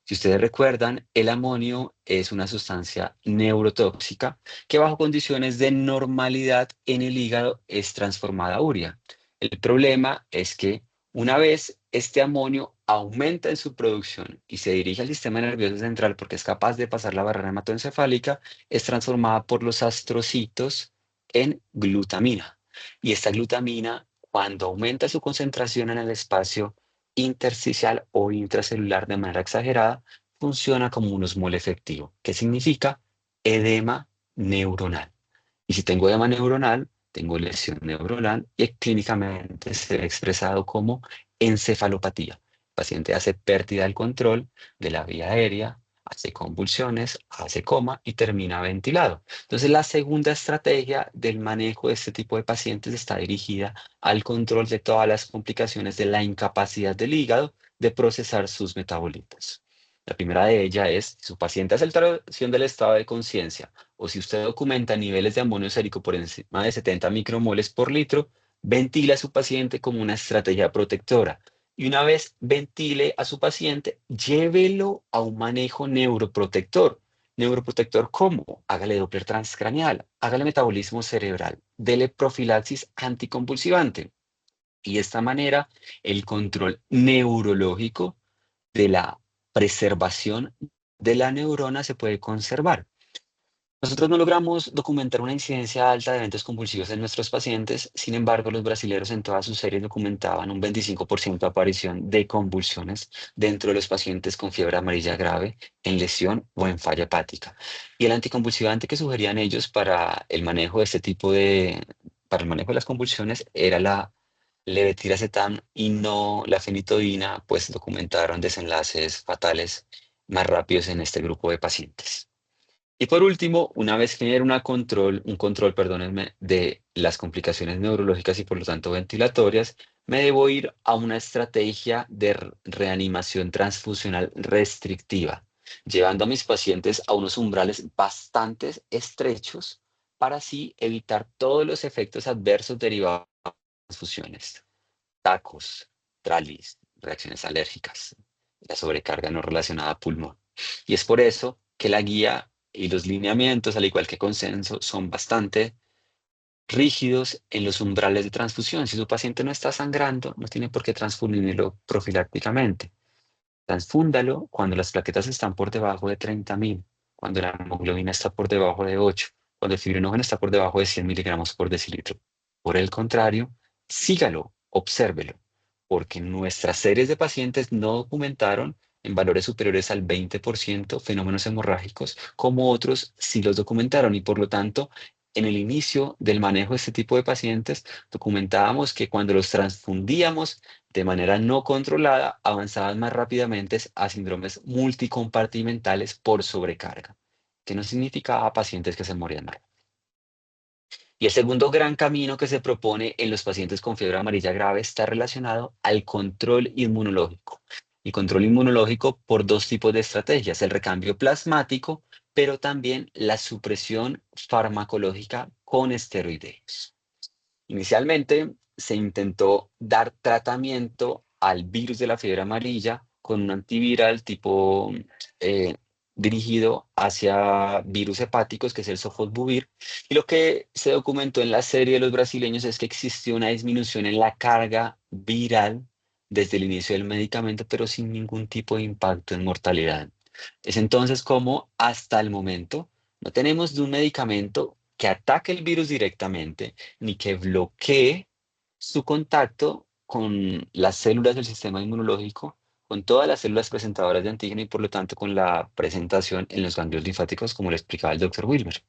Si ustedes recuerdan, el amonio es una sustancia neurotóxica que bajo condiciones de normalidad en el hígado es transformada a urea. El problema es que una vez este amonio aumenta en su producción y se dirige al sistema nervioso central porque es capaz de pasar la barrera hematoencefálica, es transformada por los astrocitos en glutamina. Y esta glutamina, cuando aumenta su concentración en el espacio intersticial o intracelular de manera exagerada, funciona como un osmol efectivo, que significa edema neuronal. Y si tengo edema neuronal, tengo lesión neuronal y clínicamente se ve expresado como encefalopatía. El paciente hace pérdida del control de la vía aérea, hace convulsiones, hace coma y termina ventilado. Entonces, la segunda estrategia del manejo de este tipo de pacientes está dirigida al control de todas las complicaciones de la incapacidad del hígado de procesar sus metabolitos. La primera de ellas es, si su paciente hace alteración del estado de conciencia o si usted documenta niveles de amonio sérico por encima de 70 micromoles por litro, ventila a su paciente como una estrategia protectora. Y una vez ventile a su paciente, llévelo a un manejo neuroprotector. ¿Neuroprotector cómo? Hágale Doppler transcraneal, hágale metabolismo cerebral, dele profilaxis anticonvulsivante. Y de esta manera, el control neurológico de la preservación de la neurona se puede conservar. Nosotros no logramos documentar una incidencia alta de eventos convulsivos en nuestros pacientes. Sin embargo, los brasileños en todas sus series documentaban un 25% de aparición de convulsiones dentro de los pacientes con fiebre amarilla grave, en lesión o en falla hepática. Y el anticonvulsivante que sugerían ellos para el manejo de para el manejo de las convulsiones era la levetiracetam y no la fenitoína, pues documentaron desenlaces fatales más rápidos en este grupo de pacientes. Y por último, una vez genera un control, perdónenme, de las complicaciones neurológicas y por lo tanto ventilatorias, me debo ir a una estrategia de reanimación transfusional restrictiva, llevando a mis pacientes a unos umbrales bastante estrechos para así evitar todos los efectos adversos derivados de las transfusiones, tacos, tralis, reacciones alérgicas, la sobrecarga no relacionada a pulmón. Y es por eso que la guía y los lineamientos, al igual que consenso, son bastante rígidos en los umbrales de transfusión. Si su paciente no está sangrando, no tiene por qué transfundirlo profilácticamente. Transfúndalo cuando las plaquetas están por debajo de 30.000, cuando la hemoglobina está por debajo de 8, cuando el fibrinógeno está por debajo de 100 miligramos por decilitro. Por el contrario, sígalo, obsérvelo, porque nuestras series de pacientes no documentaron en valores superiores al 20% fenómenos hemorrágicos, como otros sí los documentaron y por lo tanto, en el inicio del manejo de este tipo de pacientes, documentábamos que cuando los transfundíamos de manera no controlada, avanzaban más rápidamente a síndromes multicompartimentales por sobrecarga, que no significaba pacientes que se morían mal. Y el segundo gran camino que se propone en los pacientes con fiebre amarilla grave está relacionado al control inmunológico. Y control inmunológico por dos tipos de estrategias, el recambio plasmático, pero también la supresión farmacológica con esteroideos. Inicialmente se intentó dar tratamiento al virus de la fiebre amarilla con un antiviral tipo eh, dirigido hacia virus hepáticos, que es el sofosbuvir. Y lo que se documentó en la serie de los brasileños es que existió una disminución en la carga viral desde el inicio del medicamento, pero sin ningún tipo de impacto en mortalidad. Es entonces como hasta el momento no tenemos de un medicamento que ataque el virus directamente ni que bloquee su contacto con las células del sistema inmunológico, con todas las células presentadoras de antígeno y por lo tanto con la presentación en los ganglios linfáticos, como le explicaba el doctor Wilmer.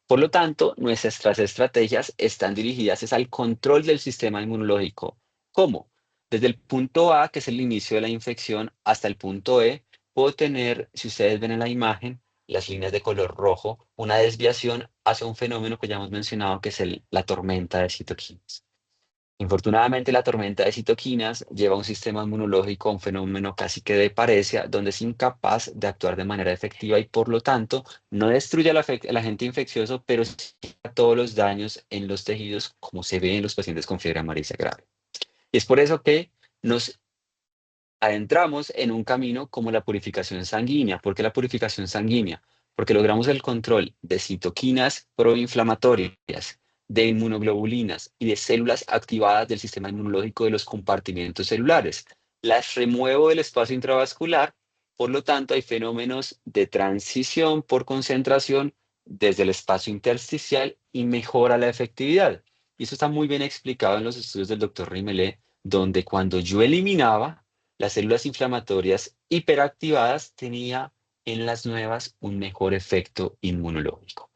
Por lo tanto, nuestras estrategias están dirigidas es al control del sistema inmunológico. ¿Cómo? Desde el punto A, que es el inicio de la infección, hasta el punto E, puedo tener, si ustedes ven en la imagen, las líneas de color rojo, una desviación hacia un fenómeno que ya hemos mencionado, que es la tormenta de citoquinas. Infortunadamente, la tormenta de citoquinas lleva a un sistema inmunológico a un fenómeno casi que de paresia, donde es incapaz de actuar de manera efectiva y por lo tanto no destruye al agente infeccioso, pero sí a todos los daños en los tejidos, como se ve en los pacientes con fiebre amarilla grave. Y es por eso que nos adentramos en un camino como la purificación sanguínea. ¿Por qué la purificación sanguínea? Porque logramos el control de citoquinas proinflamatorias, de inmunoglobulinas y de células activadas del sistema inmunológico de los compartimentos celulares. Las remuevo del espacio intravascular, por lo tanto hay fenómenos de transición por concentración desde el espacio intersticial y mejora la efectividad. Y eso está muy bien explicado en los estudios del doctor Rimelé, donde cuando yo eliminaba las células inflamatorias hiperactivadas tenía en las nuevas un mejor efecto inmunológico.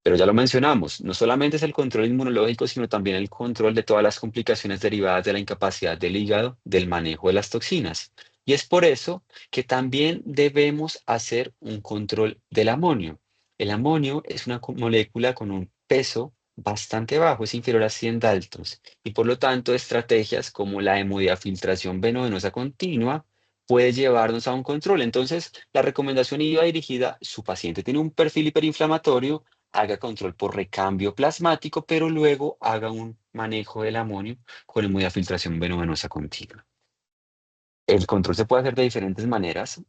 Pero ya lo mencionamos, no solamente es el control inmunológico, sino también el control de todas las complicaciones derivadas de la incapacidad del hígado del manejo de las toxinas. Y es por eso que también debemos hacer un control del amonio. El amonio es una molécula con un peso bastante bajo, es inferior a 100 daltons, y por lo tanto estrategias como la hemodiafiltración venosa continua puede llevarnos a un control. Entonces, la recomendación iba dirigida, su paciente tiene un perfil hiperinflamatorio, haga control por recambio plasmático, pero luego haga un manejo del amonio con hemodiafiltración venosa continua. El control se puede hacer de diferentes maneras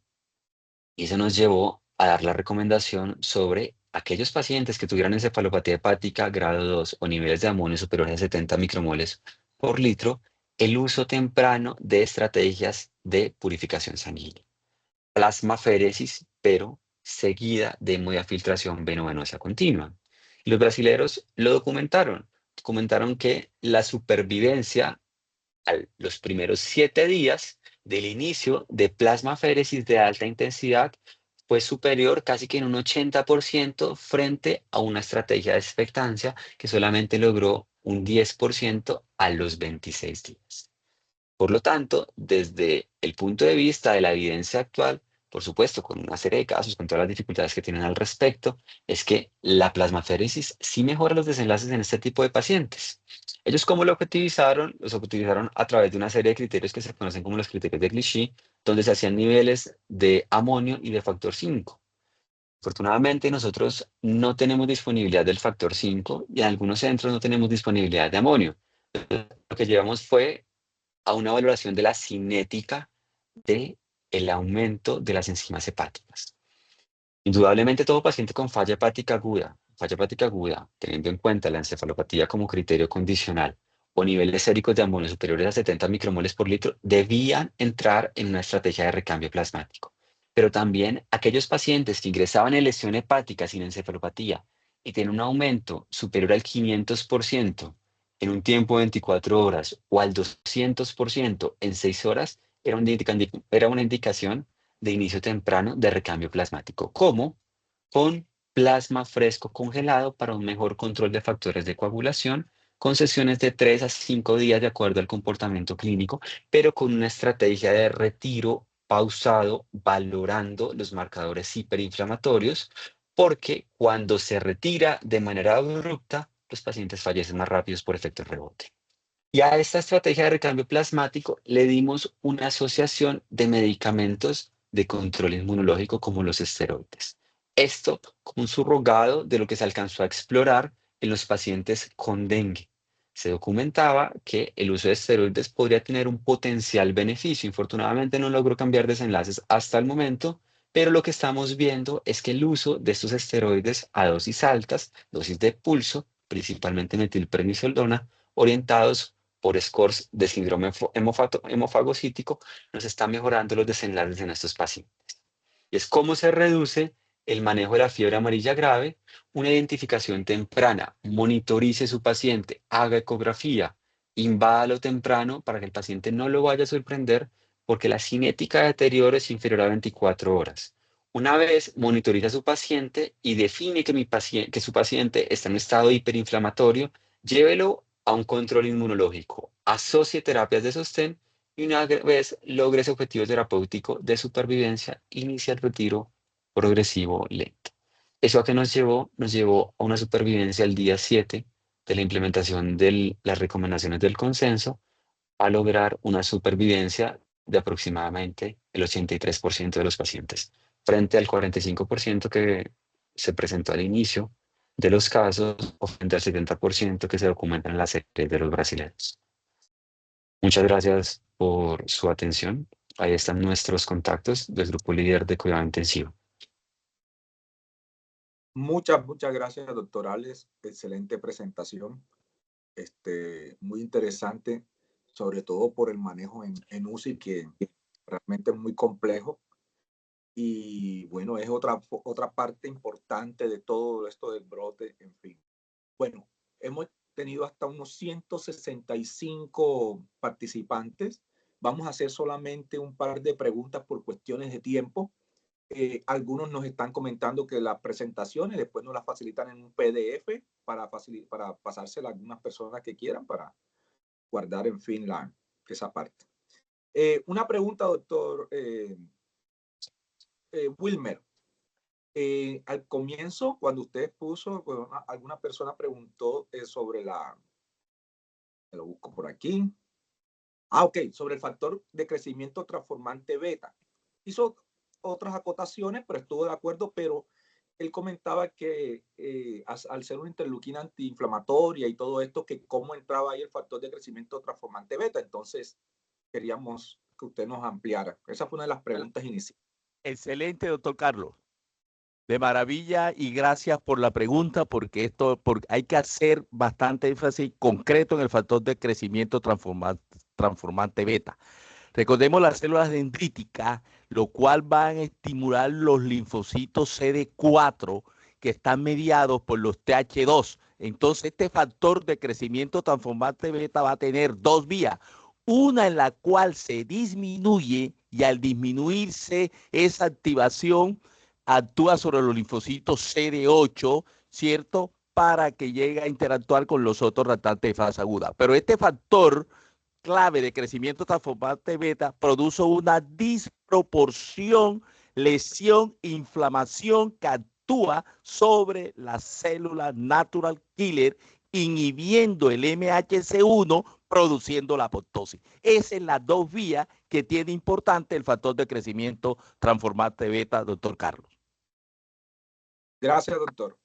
y eso nos llevó a dar la recomendación sobre aquellos pacientes que tuvieran encefalopatía hepática grado 2 o niveles de amonio superiores a 70 micromoles por litro, el uso temprano de estrategias de purificación sanguínea. Plasmaféresis, pero seguida de hemodiafiltración venovenosa continua. Y los brasileños lo documentaron que la supervivencia a los primeros 7 días del inicio de plasmaféresis de alta intensidad fue superior casi que en un 80% frente a una estrategia de expectancia que solamente logró un 10% a los 26 días. Por lo tanto, desde el punto de vista de la evidencia actual, por supuesto, con una serie de casos, con todas las dificultades que tienen al respecto, es que la plasmaféresis sí mejora los desenlaces en este tipo de pacientes. Ellos, ¿cómo lo objetivizaron? Los objetivizaron a través de una serie de criterios que se conocen como los criterios de Clichy, donde se hacían niveles de amonio y de factor 5. Afortunadamente, nosotros no tenemos disponibilidad del factor 5 y en algunos centros no tenemos disponibilidad de amonio. Lo que llevamos fue a una valoración de la cinética del aumento de las enzimas hepáticas. Indudablemente todo paciente con falla hepática aguda, teniendo en cuenta la encefalopatía como criterio condicional o niveles séricos de amonio superiores a 70 micromoles por litro, debían entrar en una estrategia de recambio plasmático. Pero también aquellos pacientes que ingresaban en lesión hepática sin encefalopatía y tienen un aumento superior al 500% en un tiempo de 24 horas o al 200% en 6 horas, era una indicación de inicio temprano de recambio plasmático, como con plasma fresco congelado para un mejor control de factores de coagulación, con sesiones de 3 a 5 días de acuerdo al comportamiento clínico, pero con una estrategia de retiro pausado, valorando los marcadores hiperinflamatorios, porque cuando se retira de manera abrupta, los pacientes fallecen más rápidos por efecto rebote. Y a esta estrategia de recambio plasmático le dimos una asociación de medicamentos de control inmunológico como los esteroides. Esto como un surrogado de lo que se alcanzó a explorar en los pacientes con dengue. Se documentaba que el uso de esteroides podría tener un potencial beneficio. Infortunadamente no logró cambiar desenlaces hasta el momento, pero lo que estamos viendo es que el uso de estos esteroides a dosis altas, dosis de pulso, principalmente metilprednisoldona, orientados por scores de síndrome hemofagocítico, nos está mejorando los desenlaces en estos pacientes. Y es cómo se reduce el manejo de la fiebre amarilla grave, una identificación temprana, monitorice su paciente, haga ecografía, invádalo temprano para que el paciente no lo vaya a sorprender porque la cinética de deterioro es inferior a 24 horas. Una vez monitoriza a su paciente y define que su paciente está en estado hiperinflamatorio, llévelo a un control inmunológico, asocie terapias de sostén y una vez logre ese objetivo terapéutico de supervivencia, inicia el retiro progresivo lento. ¿Eso a qué nos llevó? Nos llevó a una supervivencia al día 7 de la implementación de las recomendaciones del consenso, a lograr una supervivencia de aproximadamente el 83% de los pacientes, frente al 45% que se presentó al inicio de los casos o frente al 70% que se documentan en la serie de los brasileños. Muchas gracias por su atención. Ahí están nuestros contactos del grupo líder de cuidado intensivo. Muchas gracias, doctor Alex. Excelente presentación. Muy interesante, sobre todo por el manejo en UCI, que realmente es muy complejo. Y bueno, es otra parte importante de todo esto del brote, en fin. Bueno, hemos tenido hasta unos 165 participantes. Vamos a hacer solamente un par de preguntas por cuestiones de tiempo. Algunos nos están comentando que las presentaciones después nos las facilitan en un PDF para pasársela a algunas personas que quieran para guardar, en fin, esa parte. Una pregunta, doctor Wilmer. Al comienzo, cuando usted puso, bueno, alguna persona preguntó sobre me lo busco por aquí. Ok, sobre el factor de crecimiento transformante beta. Hizo otras acotaciones, pero estuvo de acuerdo, pero él comentaba que al ser una interleuquina antiinflamatoria y todo esto, que cómo entraba ahí el factor de crecimiento transformante beta. Entonces, queríamos que usted nos ampliara. Esa fue una de las preguntas iniciales. Excelente, doctor Carlos. De maravilla y gracias por la pregunta, porque hay que hacer bastante énfasis concreto en el factor de crecimiento transformante beta. Recordemos las células dendríticas, lo cual van a estimular los linfocitos CD4 que están mediados por los TH2. Entonces, este factor de crecimiento transformante beta va a tener dos vías. Una en la cual se disminuye y al disminuirse esa activación actúa sobre los linfocitos CD8, ¿cierto? Para que llegue a interactuar con los otros reactantes de fase aguda. Pero este factor clave de crecimiento transformante beta produce una disproporción, lesión, inflamación que actúa sobre las células natural killer, inhibiendo el MHC1, produciendo la apoptosis. Esa es las dos vías que tiene importante el factor de crecimiento transformante beta, doctor Carlos. Gracias, doctor.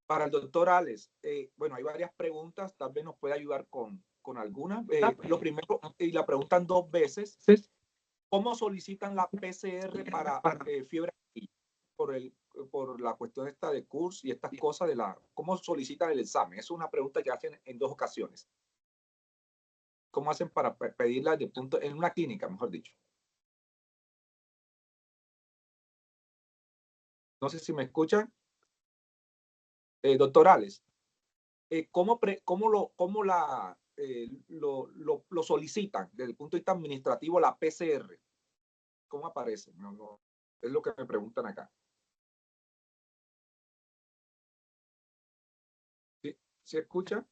Para el doctor Alex, bueno, hay varias preguntas, tal vez nos puede ayudar con algunas. Lo primero, y la preguntan dos veces, ¿cómo solicitan la PCR para fiebre amarilla? Por la cuestión esta de CURS y estas cosas ¿cómo solicitan el examen? Es una pregunta que hacen en dos ocasiones. ¿Cómo hacen para pedirla en una clínica, mejor dicho? No sé si me escuchan. Doctor Alex, ¿cómo lo solicitan desde el punto de vista administrativo la PCR? ¿Cómo aparece? No, es lo que me preguntan acá. ¿Sí? ¿Se escucha?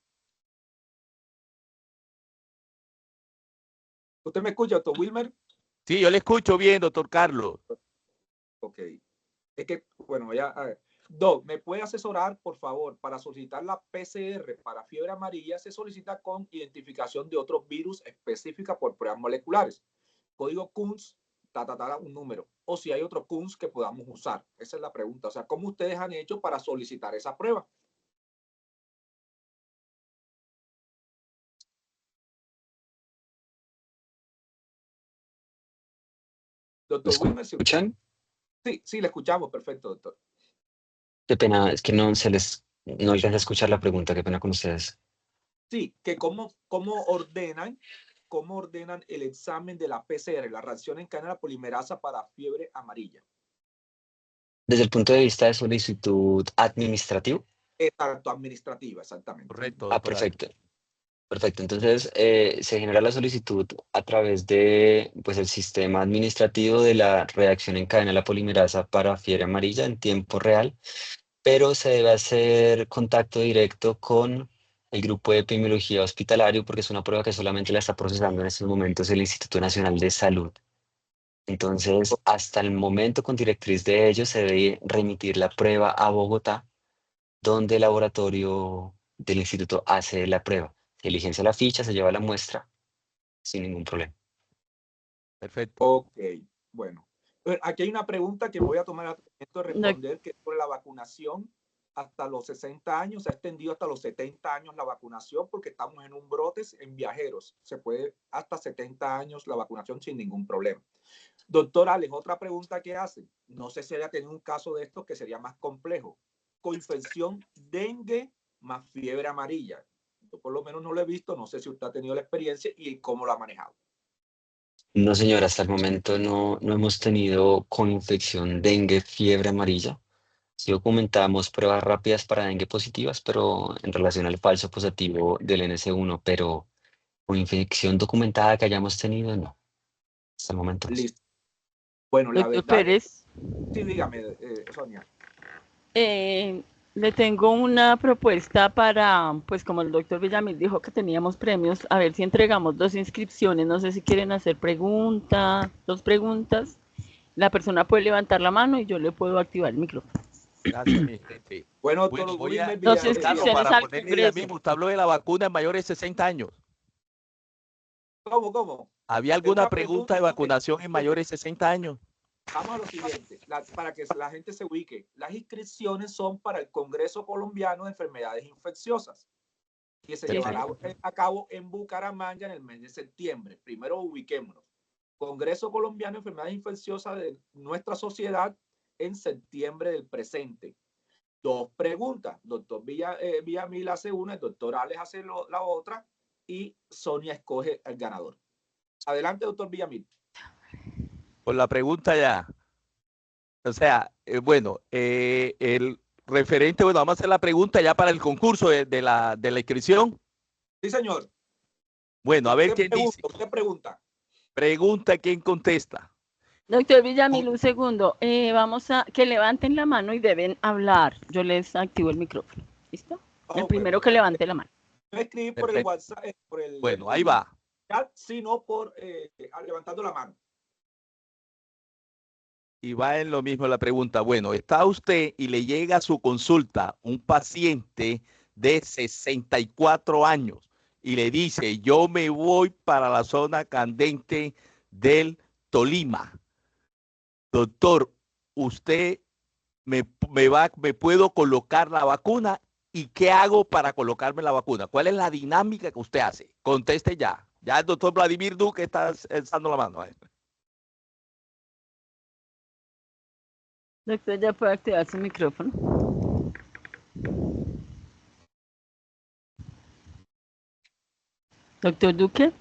¿Usted me escucha, doctor Wilmer? Sí, yo le escucho bien, doctor Carlos. Ok. Es que, bueno, ya, a ver. Doc, ¿me puede asesorar, por favor, para solicitar la PCR para fiebre amarilla? Se solicita con identificación de otros virus específica por pruebas moleculares. Código Kunz, un número. O si hay otro Kunz que podamos usar. Esa es la pregunta. O sea, ¿cómo ustedes han hecho para solicitar esa prueba? Doctor Wilmer, ¿sí? ¿Escuchan? Sí, le escuchamos. Perfecto, doctor. Qué pena, es que no alcanza a escuchar la pregunta, qué pena con ustedes. Sí, que cómo ordenan el examen de la PCR, la reacción en cadena polimerasa para fiebre amarilla. Desde el punto de vista de solicitud administrativo. Exacto, administrativa, exactamente. Correcto, Ah, doctor. perfecto. Perfecto. Entonces, se genera la solicitud a través de, pues, el sistema administrativo de la reacción en cadena de la polimerasa para fiebre amarilla en tiempo real, pero se debe hacer contacto directo con el grupo de epidemiología hospitalario porque es una prueba que solamente la está procesando en estos momentos el Instituto Nacional de Salud. Entonces, hasta el momento, con directriz de ellos, se debe remitir la prueba a Bogotá, donde el laboratorio del instituto hace la prueba. Se diligencia la ficha, se lleva la muestra sin ningún problema. Perfecto. Ok, bueno. Aquí hay una pregunta que voy a tomar el atrevimiento de responder, que es sobre la vacunación hasta los 60 años. Se ha extendido hasta los 70 años la vacunación porque estamos en un brote en viajeros. Se puede hasta 70 años la vacunación sin ningún problema. Doctor Alex, otra pregunta que hace. No sé si haya tenido un caso de esto que sería más complejo. Coinfección dengue más fiebre amarilla. Yo por lo menos no lo he visto. No sé si usted ha tenido la experiencia y cómo lo ha manejado. No, señora, hasta el momento no hemos tenido con infección dengue, fiebre amarilla. Sí documentamos pruebas rápidas para dengue positivas, pero en relación al falso positivo del NS1, pero con infección documentada que hayamos tenido, no. Hasta el momento no. Listo. Bueno, la Doctor verdad. Pérez, Sí, dígame, Sonia. le tengo una propuesta para, pues como el doctor Villamil dijo que teníamos premios, a ver si entregamos 2 inscripciones. No sé si quieren hacer dos preguntas. La persona puede levantar la mano y yo le puedo activar el micrófono. Gracias, mi gente. Bueno, Bueno, doctor voy a Wilmer Dos Carlos, inscripciones para al ponerle la Congreso. misma. Usted habló de la vacuna en mayores de 60 años. ¿Cómo? ¿Había alguna pregunta de no, vacunación en mayores de 60 años? Vamos a lo siguiente, para que la gente se ubique. Las inscripciones son para el Congreso Colombiano de Enfermedades Infecciosas, que se llevará a cabo en Bucaramanga en el mes de septiembre. Primero ubiquémonos. Congreso Colombiano de Enfermedades Infecciosas de nuestra sociedad en septiembre del presente. 2 preguntas. Doctor Villamil hace una, el doctor Alex hace la otra y Sonia escoge el ganador. Adelante, doctor Villamil. por la pregunta ya. O sea, bueno, el referente, bueno, vamos a hacer la pregunta ya para el concurso de la inscripción. Sí, señor. Bueno, a ver quién dice. Usted pregunta. Pregunta quién contesta. Doctor Villamil, un segundo. Vamos a que levanten la mano y deben hablar. Yo les activo el micrófono. ¿Listo? El primero que levante la mano. No escribir por el WhatsApp, por el bueno, ahí va. chat, sino por levantando la mano. Y va en lo mismo la pregunta. Bueno, está usted y le llega a su consulta un paciente de 64 años y le dice, yo me voy para la zona candente del Tolima. Doctor, ¿usted me puedo colocar la vacuna? ¿Y qué hago para colocarme la vacuna? ¿Cuál es la dinámica que usted hace? Conteste ya. Ya el doctor Vladimir Duque está alzando la mano. Doctor, ya puede activar su micrófono. Doctor Duque.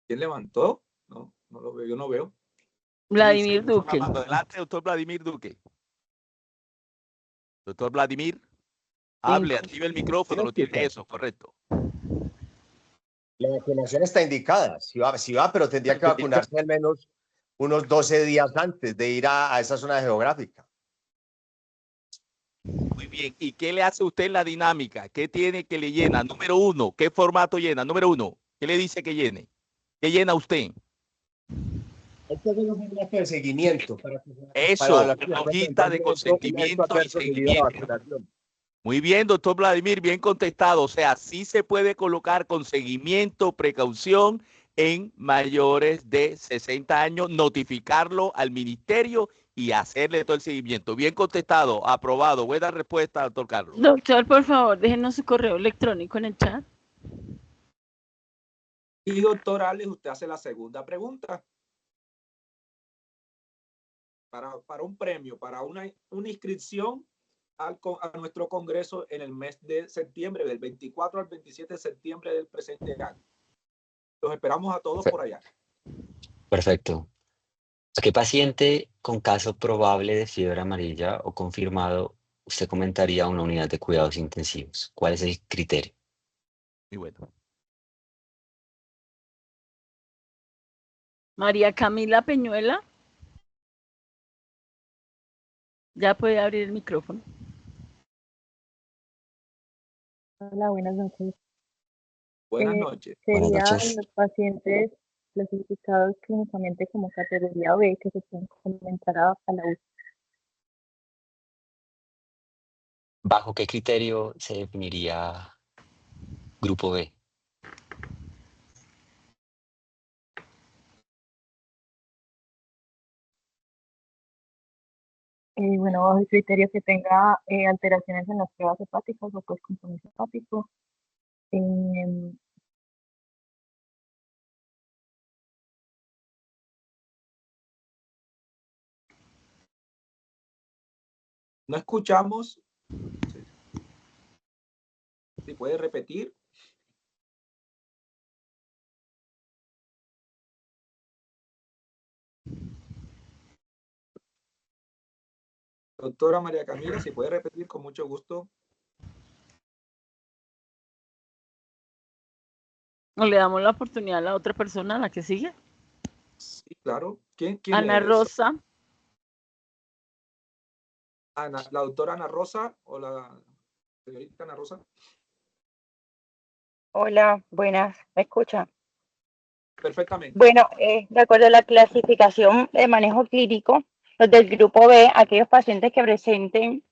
¿Quién levantó? No, no lo veo, yo no veo. Vladimir Duque. Adelante, doctor Vladimir Duque. Doctor Vladimir, hable, active el micrófono, lo tiene eso, correcto. La vacunación está indicada, si va, pero tendría que vacunarse al menos unos 12 días antes de ir a esa zona geográfica. Muy bien, ¿y qué le hace usted en la dinámica? ¿Qué tiene que le llena? Número uno, ¿qué formato llena? Número uno, ¿qué le dice que llene? ¿Qué llena usted? Este es un formato de seguimiento. Eso, una hojita de consentimiento y seguimiento. Muy bien, doctor Vladimir, bien contestado. O sea, sí se puede colocar con seguimiento, precaución en mayores de 60 años, notificarlo al ministerio y hacerle todo el seguimiento. Bien contestado, aprobado. Buena respuesta, doctor Carlos. Doctor, por favor, déjenos su correo electrónico en el chat. Y doctor Alex, usted hace la segunda pregunta. Para un premio, para una inscripción a nuestro congreso en el mes de septiembre, del 24 al 27 de septiembre del presente año. Los esperamos a todos por allá. Perfecto. ¿A qué paciente con caso probable de fiebre amarilla o confirmado usted comentaría una unidad de cuidados intensivos? ¿Cuál es el criterio? Muy bueno. María Camila Peñuela. Ya puede abrir el micrófono. Hola, buenas noches. Buenas noches. Buenas Serían noches. los pacientes clasificados clínicamente como categoría B que se pueden comentar a la UCI. ¿Bajo qué criterio se definiría grupo B? Bueno, bajo el criterio que tenga alteraciones en las pruebas hepáticas o pues compromiso hepático. No escuchamos. Si puede repetir. Doctora María Camila, si puede repetir con mucho gusto. ¿O le damos la oportunidad a la otra persona, a la que sigue? Sí, claro. ¿Quién Ana es? Rosa. La doctora Ana Rosa o la señorita Ana Rosa. Hola, buenas, ¿me escuchan? Perfectamente. Bueno, de acuerdo a la clasificación de manejo clínico, los del grupo B, aquellos pacientes que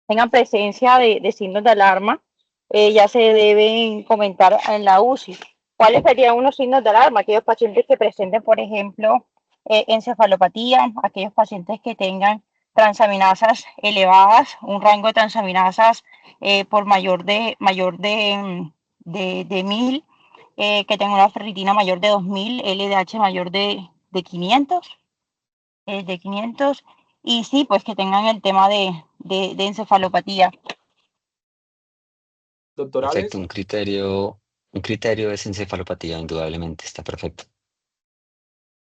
tengan presencia de signos de alarma, ya se deben comentar en la UCI. ¿Cuáles serían unos signos de alarma? Aquellos pacientes que presenten, por ejemplo, encefalopatía, aquellos pacientes que tengan transaminasas elevadas, un rango de transaminasas por mayor de 1000, que tengan una ferritina mayor de 2000, LDH mayor de 500, y sí, pues que tengan el tema de encefalopatía. Doctor Perfecto, Alex. un criterio es encefalopatía, indudablemente, está perfecto.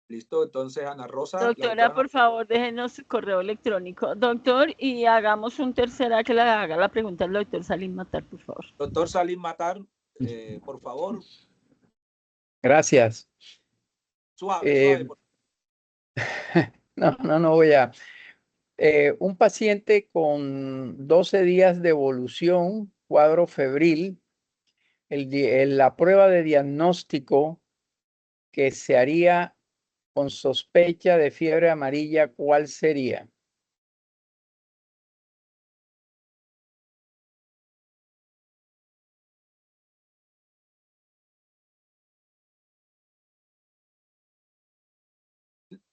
Listo, entonces Ana Rosa. Doctora, por favor, déjenos su correo electrónico. Doctor, y hagamos un tercera que le haga la pregunta al doctor Salim Matar, por favor. Doctor Salim Matar, por favor. Gracias. Suave. No voy a. Un paciente con 12 días de evolución, cuadro febril, la prueba de diagnóstico que se haría con sospecha de fiebre amarilla, ¿cuál sería?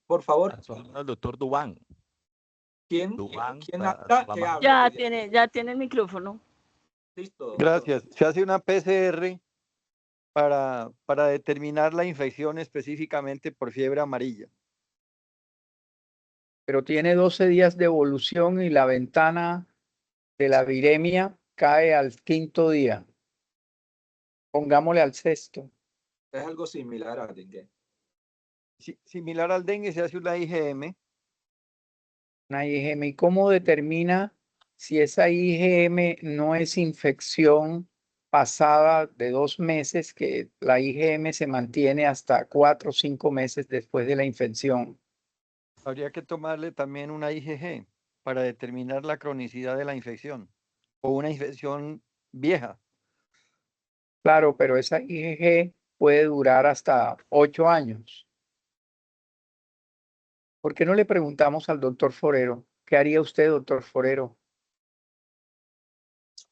Por favor. El doctor Dubán. ¿Quién habla? ¿Qué habla? Ya tiene el micrófono. Listo. Gracias. Se hace una PCR para determinar la infección específicamente por fiebre amarilla. Pero tiene 12 días de evolución y la ventana de la viremia cae al 5º día. Pongámosle al 6º. Es algo similar a dengue. Similar al dengue, se hace una IgM. Una IgM. ¿Y cómo determina si esa IgM no es infección pasada de 2 meses, que la IgM se mantiene hasta 4 o 5 meses después de la infección? Habría que tomarle también una IgG para determinar la cronicidad de la infección o una infección vieja. Claro, pero esa IgG puede durar hasta 8 años. ¿Por qué no le preguntamos al doctor Forero? ¿Qué haría usted, doctor Forero?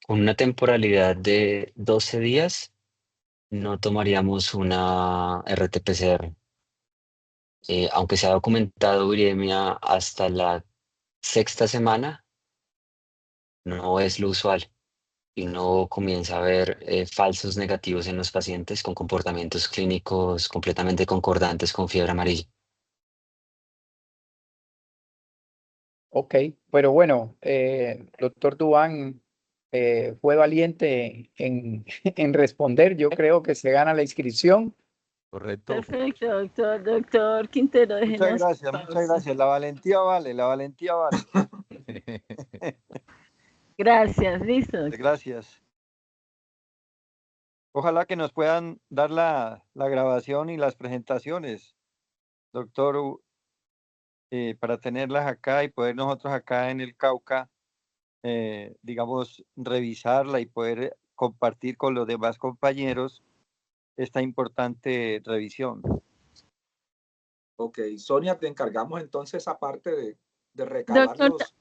Con una temporalidad de 12 días, no tomaríamos una RT-PCR. Aunque se ha documentado viremia hasta la 6ª semana, no es lo usual. Y uno comienza a ver falsos negativos en los pacientes con comportamientos clínicos completamente concordantes con fiebre amarilla. Ok, pero bueno, doctor Dubán fue valiente en, en responder. Yo creo que se gana la inscripción. Correcto. Perfecto, doctor Quintero. Muchas gracias. La valentía vale. Gracias, listo. Gracias. Ojalá que nos puedan dar la grabación y las presentaciones, doctor, para tenerlas acá y poder nosotros acá en el Cauca, digamos, revisarla y poder compartir con los demás compañeros esta importante revisión. Ok, Sonia, te encargamos entonces esa parte de recabar los...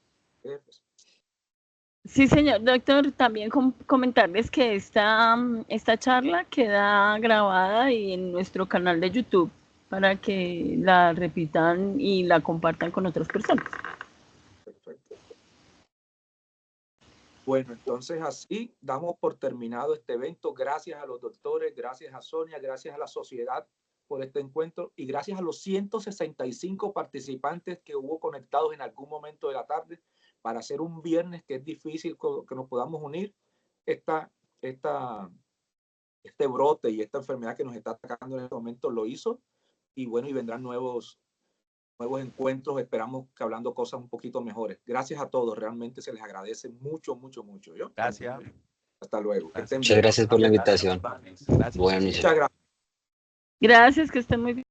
Sí, señor. Doctor, también comentarles que esta charla queda grabada y en nuestro canal de YouTube para que la repitan y la compartan con otras personas. Perfecto. Bueno, entonces así damos por terminado este evento. Gracias a los doctores, gracias a Sonia, gracias a la sociedad por este encuentro y gracias a los 165 participantes que hubo conectados en algún momento de la tarde para hacer un viernes que es difícil que nos podamos unir. Este brote y esta enfermedad que nos está atacando en este momento lo hizo y bueno, y vendrán nuevos encuentros, esperamos que hablando cosas un poquito mejores. Gracias a todos, realmente se les agradece mucho. ¿Yo? Gracias. Hasta luego. Muchas gracias por la invitación. Gracias. Buenas noches. Muchas gracias. Gracias, que estén muy bien.